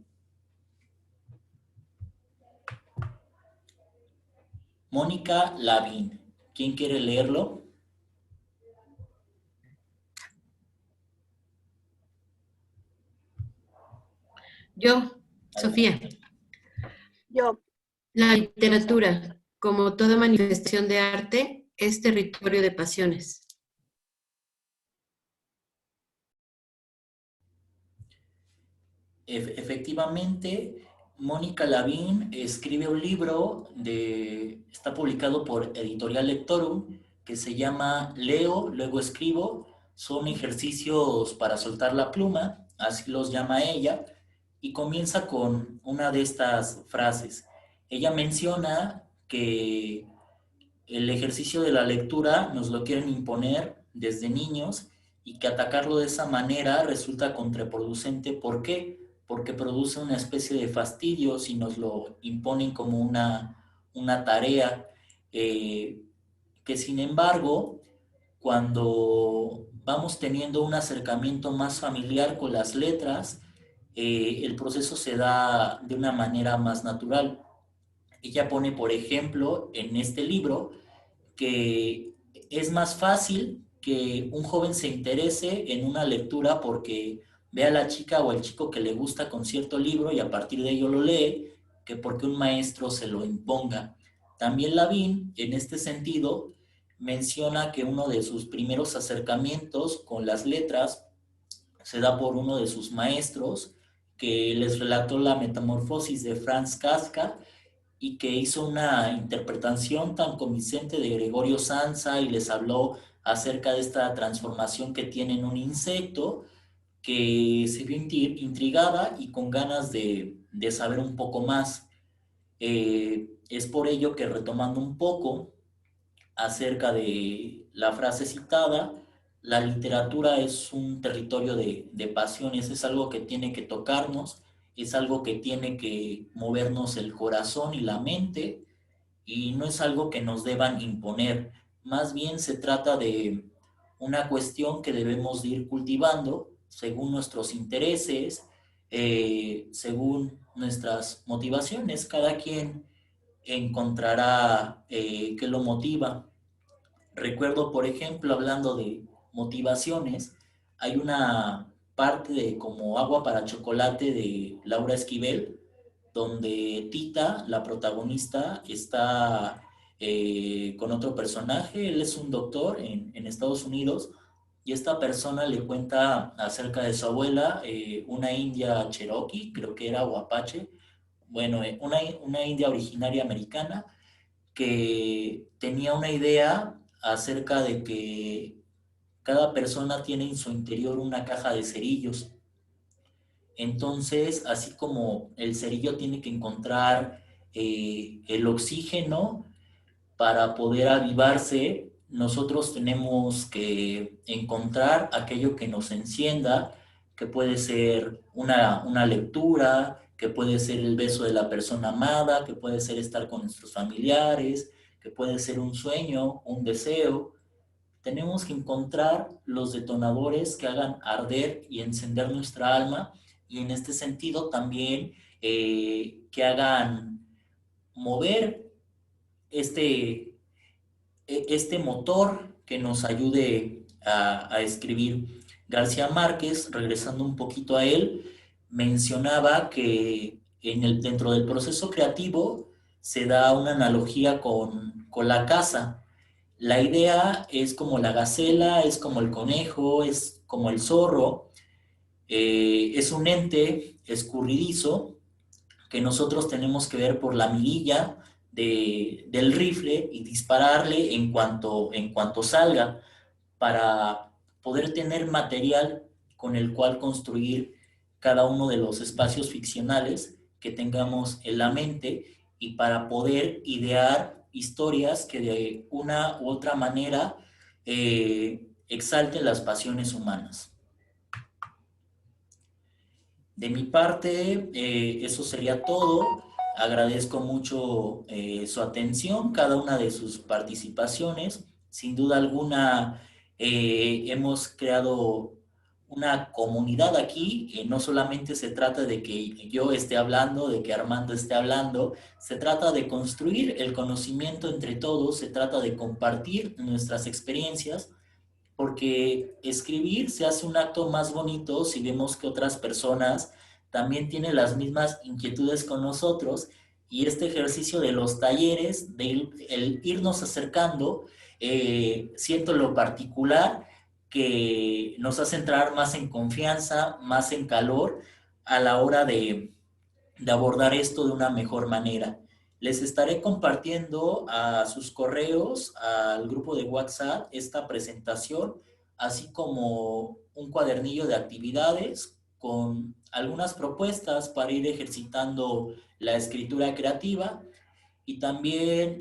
Mónica Lavín. ¿Quién quiere leerlo? Yo, Sofía. Yo. La literatura, como toda manifestación de arte, es territorio de pasiones. Efectivamente, Mónica Lavín escribe un libro, está publicado por Editorial Lectorum, que se llama Leo, luego escribo. Son ejercicios para soltar la pluma, así los llama ella, y comienza con una de estas frases. Ella menciona que el ejercicio de la lectura nos lo quieren imponer desde niños y que atacarlo de esa manera resulta contraproducente. ¿Por qué? Porque produce una especie de fastidio si nos lo imponen como una tarea, que sin embargo, cuando vamos teniendo un acercamiento más familiar con las letras, el proceso se da de una manera más natural. Ella pone, por ejemplo, en este libro, que es más fácil que un joven se interese en una lectura porque ve a la chica o al chico que le gusta con cierto libro y a partir de ello lo lee, que porque un maestro se lo imponga. También Lavín, en este sentido, menciona que uno de sus primeros acercamientos con las letras se da por uno de sus maestros, que les relató la Metamorfosis de Franz Kafka y que hizo una interpretación tan convincente de Gregorio Samsa y les habló acerca de esta transformación que tiene en un insecto, que se vio intrigada y con ganas de saber un poco más. Es por ello que, retomando un poco acerca de la frase citada, la literatura es un territorio de pasiones, es algo que tiene que tocarnos, es algo que tiene que movernos el corazón y la mente, y no es algo que nos deban imponer. Más bien se trata de una cuestión que debemos de ir cultivando según nuestros intereses, según nuestras motivaciones. Cada quien encontrará qué lo motiva. Recuerdo, por ejemplo, hablando de motivaciones, hay una parte de Como agua para chocolate de Laura Esquivel, donde Tita, la protagonista, está con otro personaje. Él es un doctor en Estados Unidos y esta persona le cuenta acerca de su abuela, una india cherokee, creo que era, o apache, bueno, una india originaria americana, que tenía una idea acerca de que cada persona tiene en su interior una caja de cerillos. Entonces, así como el cerillo tiene que encontrar el oxígeno para poder avivarse, nosotros tenemos que encontrar aquello que nos encienda, que puede ser una lectura, que puede ser el beso de la persona amada, que puede ser estar con nuestros familiares, que puede ser un sueño, un deseo. Tenemos que encontrar los detonadores que hagan arder y encender nuestra alma, y en este sentido también que hagan mover este motor que nos ayude a escribir. García Márquez, regresando un poquito a él, mencionaba que dentro del proceso creativo se da una analogía con la caza. La idea es como la gacela, es como el conejo, es como el zorro, es un ente escurridizo que nosotros tenemos que ver por la mirilla del rifle y dispararle en cuanto salga, para poder tener material con el cual construir cada uno de los espacios ficcionales que tengamos en la mente, y para poder idear historias que de una u otra manera exalten las pasiones humanas. De mi parte, eso sería todo. Agradezco mucho su atención, cada una de sus participaciones. Sin duda alguna, hemos creado una comunidad aquí. No solamente se trata de que yo esté hablando, de que Armando esté hablando, se trata de construir el conocimiento entre todos, se trata de compartir nuestras experiencias, porque escribir se hace un acto más bonito si vemos que otras personas también tienen las mismas inquietudes con nosotros, y este ejercicio de los talleres, el irnos acercando, siento lo particular que nos hace entrar más en confianza, más en calor a la hora de abordar esto de una mejor manera. Les estaré compartiendo a sus correos, al grupo de WhatsApp, esta presentación, así como un cuadernillo de actividades con algunas propuestas para ir ejercitando la escritura creativa, y también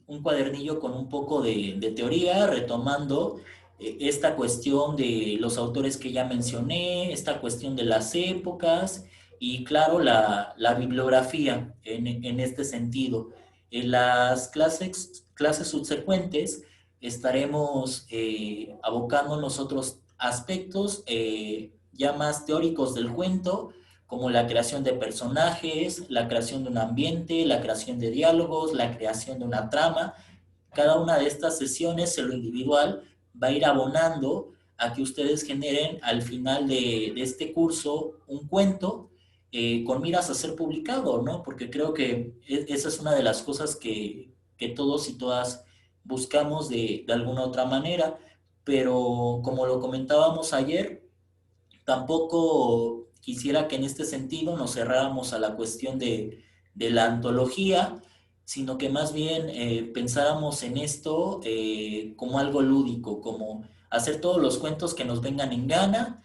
un cuadernillo con un poco de teoría, retomando esta cuestión de los autores que ya mencioné, esta cuestión de las épocas, y claro, la bibliografía en este sentido. En las clases subsecuentes estaremos abocándonos a otros aspectos ya más teóricos del cuento, como la creación de personajes, la creación de un ambiente, la creación de diálogos, la creación de una trama. Cada una de estas sesiones, en lo individual, va a ir abonando a que ustedes generen al final de este curso un cuento con miras a ser publicado, ¿no? Porque creo que esa es una de las cosas que todos y todas buscamos de alguna otra manera, pero como lo comentábamos ayer, tampoco quisiera que en este sentido nos cerráramos a la cuestión de la antología, sino que más bien pensáramos en esto como algo lúdico, como hacer todos los cuentos que nos vengan en gana.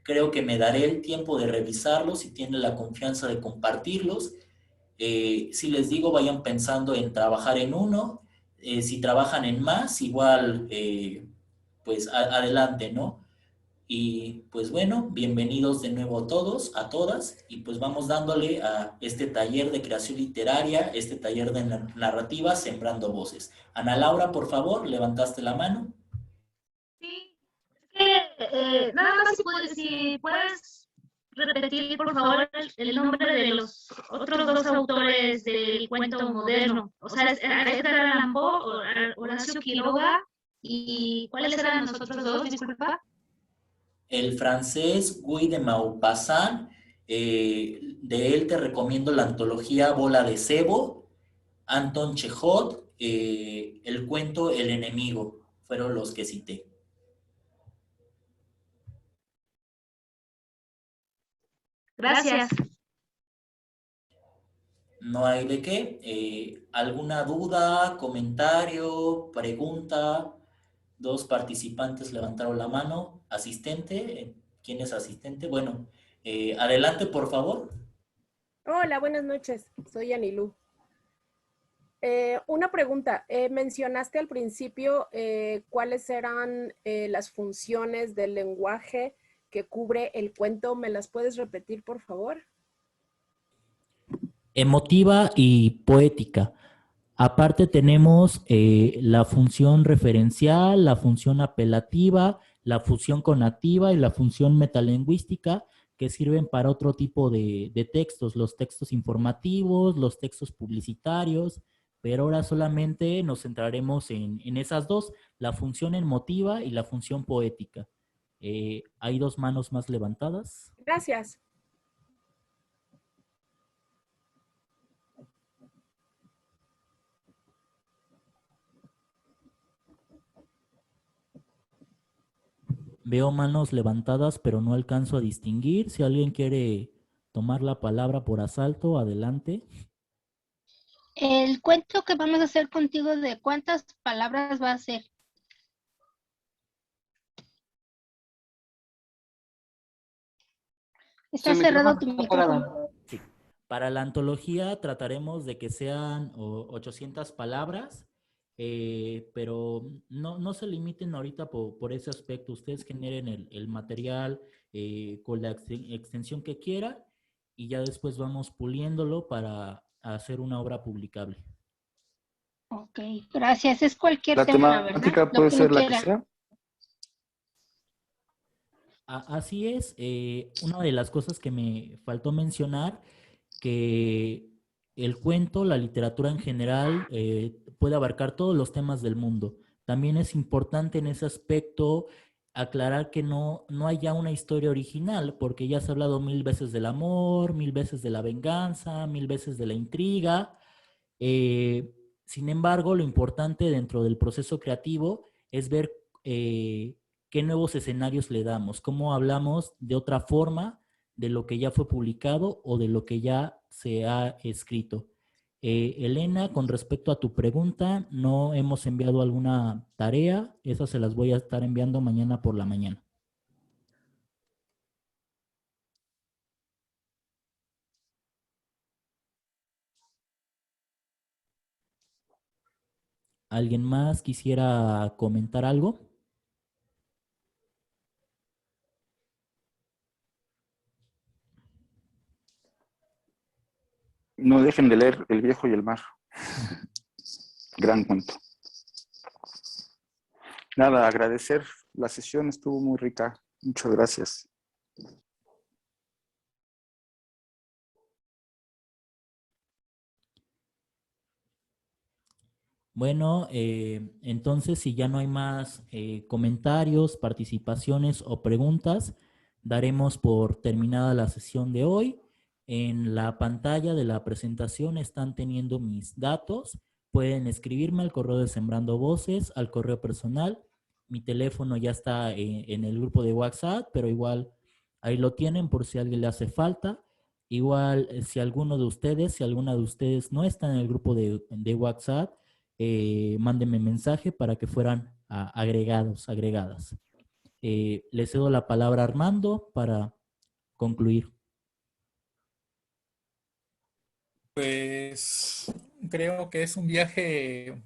Creo que me daré el tiempo de revisarlos y tienen la confianza de compartirlos. Si les digo, vayan pensando en trabajar en uno. Si trabajan en más, igual, pues adelante, ¿no? Y pues bueno, bienvenidos de nuevo a todos, a todas, y pues vamos dándole a este taller de creación literaria, este taller de narrativa, Sembrando Voces. Ana Laura, por favor, levantaste la mano. Sí, nada más si puedes repetir, por favor, el nombre de los otros dos autores del cuento moderno. O sea, Edgar Allan Poe, Horacio Quiroga, ¿y cuáles eran los otros dos? Disculpa. El francés Guy de Maupassant, de él te recomiendo la antología Bola de Cebo. Anton Chejov, el cuento El enemigo, fueron los que cité. Gracias. No hay de qué. ¿Alguna duda, comentario, pregunta? Dos participantes levantaron la mano. Asistente, ¿quién es asistente? Bueno, adelante, por favor. Hola, buenas noches. Soy Anilú. Una pregunta. Mencionaste al principio cuáles eran las funciones del lenguaje que cubre el cuento. ¿Me las puedes repetir, por favor? Emotiva y poética. Aparte tenemos la función referencial, la función apelativa, la función conativa y la función metalingüística, que sirven para otro tipo de textos, los textos informativos, los textos publicitarios, pero ahora solamente nos centraremos en esas dos, la función emotiva y la función poética. Hay 2 manos más levantadas. Gracias. Veo manos levantadas, pero no alcanzo a distinguir. Si alguien quiere tomar la palabra por asalto, adelante. El cuento que vamos a hacer contigo, ¿de cuántas palabras va a ser? Está cerrado tu micrófono. Sí. Para la antología trataremos de que sean 800 palabras, pero no se limiten ahorita por ese aspecto. Ustedes generen el material con la extensión que quieran y ya después vamos puliéndolo para hacer una obra publicable. Ok, gracias. Es cualquier La tema, temática ¿verdad? puede ser la que quiera. sea. Así es. Una de las cosas que me faltó mencionar, que el cuento, la literatura en general, puede abarcar todos los temas del mundo. También es importante en ese aspecto aclarar que no haya una historia original, porque ya se ha hablado 1000 veces del amor, 1000 veces de la venganza, 1000 veces de la intriga. Sin embargo, lo importante dentro del proceso creativo es ver qué nuevos escenarios le damos, cómo hablamos de otra forma de lo que ya fue publicado o de lo que ya se ha escrito. Elena, con respecto a tu pregunta, no hemos enviado alguna tarea, esas se las voy a estar enviando mañana por la mañana. ¿Alguien más quisiera comentar algo? No dejen de leer El viejo y el mar. Gran cuento. Nada, agradecer. La sesión estuvo muy rica. Muchas gracias. Bueno, entonces si ya no hay más comentarios, participaciones o preguntas, daremos por terminada la sesión de hoy. En la pantalla de la presentación están teniendo mis datos. Pueden escribirme al correo de Sembrando Voces, al correo personal. Mi teléfono ya está en el grupo de WhatsApp, pero igual ahí lo tienen por si a alguien le hace falta. Igual, si alguna de ustedes no está en el grupo de WhatsApp, mándenme mensaje para que fueran agregadas. Le cedo la palabra a Armando para concluir. Pues creo que es un viaje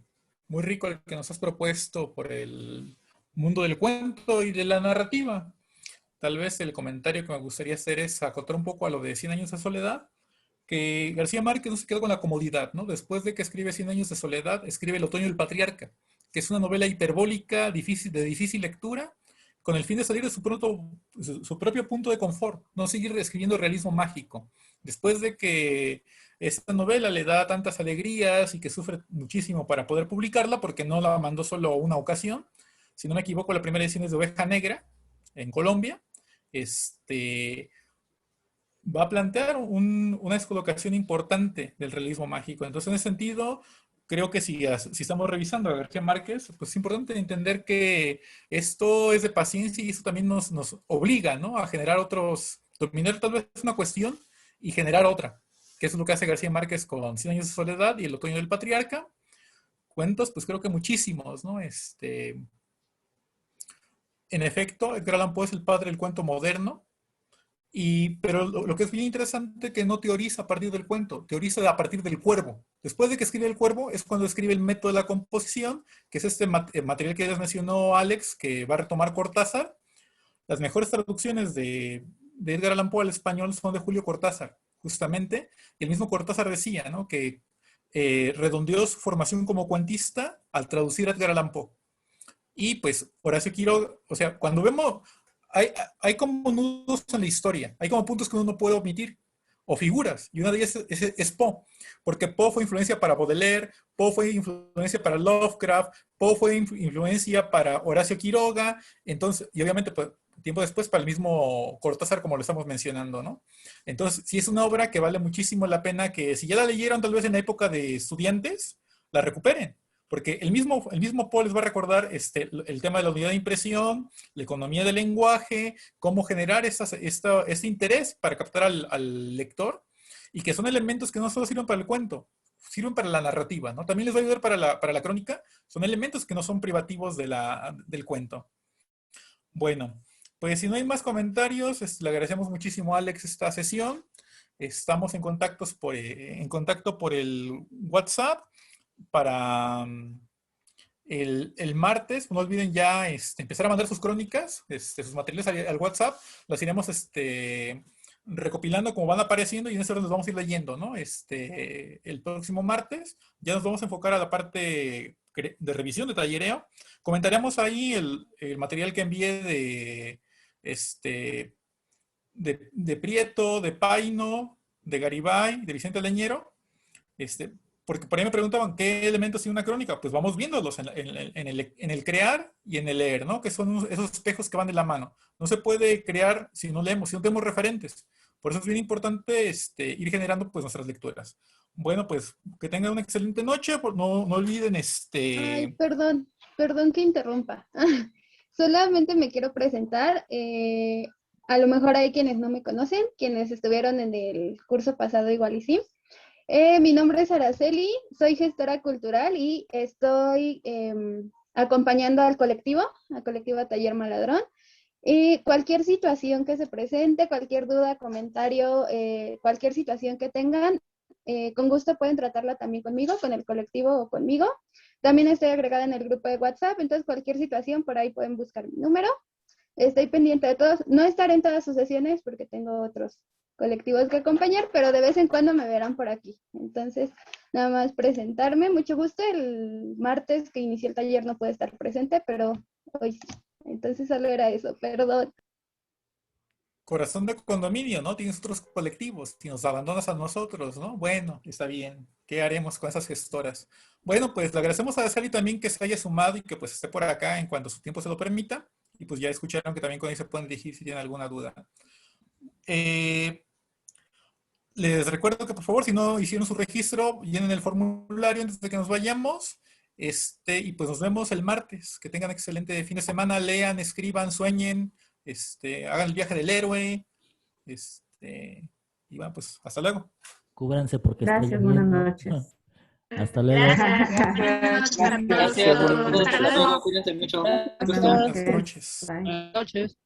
muy rico el que nos has propuesto por el mundo del cuento y de la narrativa. Tal vez el comentario que me gustaría hacer es acotar un poco a lo de 100 años de soledad, que García Márquez no se quedó con la comodidad, ¿no? Después de que escribe 100 años de soledad, escribe El otoño del patriarca, que es una novela hiperbólica, de difícil lectura, con el fin de salir de su propio punto de confort, no seguir escribiendo realismo mágico. Después de que esta novela le da tantas alegrías y que sufre muchísimo para poder publicarla, porque no la mandó solo una ocasión, si no me equivoco, la primera edición es de Oveja Negra, en Colombia, va a plantear una descolocación importante del realismo mágico. Entonces, en ese sentido, creo que si estamos revisando a García Márquez, pues es importante entender que esto es de paciencia y eso también nos obliga, ¿no?, a generar dominar tal vez una cuestión y generar otra, que es lo que hace García Márquez con 100 años de soledad y El otoño del patriarca. Cuentos, pues creo que muchísimos, ¿no? En efecto, Edgar Allan Poe es el padre del cuento moderno, pero lo que es bien interesante es que no teoriza a partir del cuento, teoriza a partir del cuervo. Después de que escribe El cuervo es cuando escribe el método de la composición, que es este material que ya les mencionó Alex, que va a retomar Cortázar. Las mejores traducciones de Edgar Allan Poe al español son de Julio Cortázar, justamente. Y el mismo Cortázar decía, ¿no?, que redondeó su formación como cuentista al traducir a Edgar Allan Poe. Y pues Horacio Quiroga, o sea, cuando vemos... Hay como nudos en la historia, hay como puntos que uno no puede omitir, o figuras, y una de ellas es Poe, porque Poe fue influencia para Baudelaire, Poe fue influencia para Lovecraft, Poe fue influencia para Horacio Quiroga, entonces, y obviamente pues, tiempo después para el mismo Cortázar, como lo estamos mencionando, ¿no? Entonces, sí es una obra que vale muchísimo la pena que si ya la leyeron tal vez en la época de estudiantes, la recuperen. Porque el mismo Paul les va a recordar el tema de la unidad de impresión, la economía del lenguaje, cómo generar este interés para captar al lector, y que son elementos que no solo sirven para el cuento, sirven para la narrativa, ¿no? También les va a ayudar para la crónica, son elementos que no son privativos del cuento. Bueno, pues si no hay más comentarios, le agradecemos muchísimo a Alex esta sesión. Estamos en contacto por el WhatsApp para el martes. No olviden ya empezar a mandar sus crónicas, sus materiales al WhatsApp. Las iremos recopilando como van apareciendo y en ese orden los vamos a ir leyendo, ¿no? El próximo martes ya nos vamos a enfocar a la parte de revisión, de tallereo. Comentaremos ahí el material que envié de Prieto, de Paino, de Garibay, de Vicente Leñero, porque por ahí me preguntaban qué elementos tiene una crónica. Pues vamos viéndolos en el crear y en el leer, ¿no? Que son esos espejos que van de la mano. No se puede crear si no leemos, si no tenemos referentes. Por eso es bien importante ir generando pues nuestras lecturas. Bueno, pues que tengan una excelente noche. No olviden Ay, perdón que interrumpa. Solamente me quiero presentar. A lo mejor hay quienes no me conocen, quienes estuvieron en el curso pasado igual y sí. Mi nombre es Araceli, soy gestora cultural y estoy acompañando al colectivo Taller Maladrón. Y cualquier situación que se presente, cualquier duda, comentario, cualquier situación que tengan, con gusto pueden tratarla también conmigo, con el colectivo o conmigo. También estoy agregada en el grupo de WhatsApp, entonces cualquier situación por ahí pueden buscar mi número. Estoy pendiente de todos. No estaré en todas sus sesiones porque tengo otros colectivos que acompañar, pero de vez en cuando me verán por aquí. Entonces, nada más presentarme. Mucho gusto. El martes que inicié el taller no puede estar presente, pero hoy sí. Entonces solo era eso, perdón. Corazón de condominio, ¿no? Tienes otros colectivos. Si nos abandonas a nosotros, ¿no? Bueno, está bien. ¿Qué haremos con esas gestoras? Bueno, pues le agradecemos a Araceli también que se haya sumado y que pues esté por acá en cuanto su tiempo se lo permita. Y pues ya escucharon que también con ahí se pueden dirigir si tienen alguna duda. Les recuerdo que por favor, si no hicieron su registro, llenen el formulario antes de que nos vayamos. Y pues nos vemos el martes. Que tengan excelente fin de semana. Lean, escriban, sueñen. Hagan el viaje del héroe. Y bueno, pues hasta luego. Cúbranse porque está Gracias, buenas lloviendo. noches. Hasta luego. Gracias. Gracias, buenas noches. Hasta luego. Cuídense mucho. Buenas Buenas noches. noches. Bye. Buenas noches.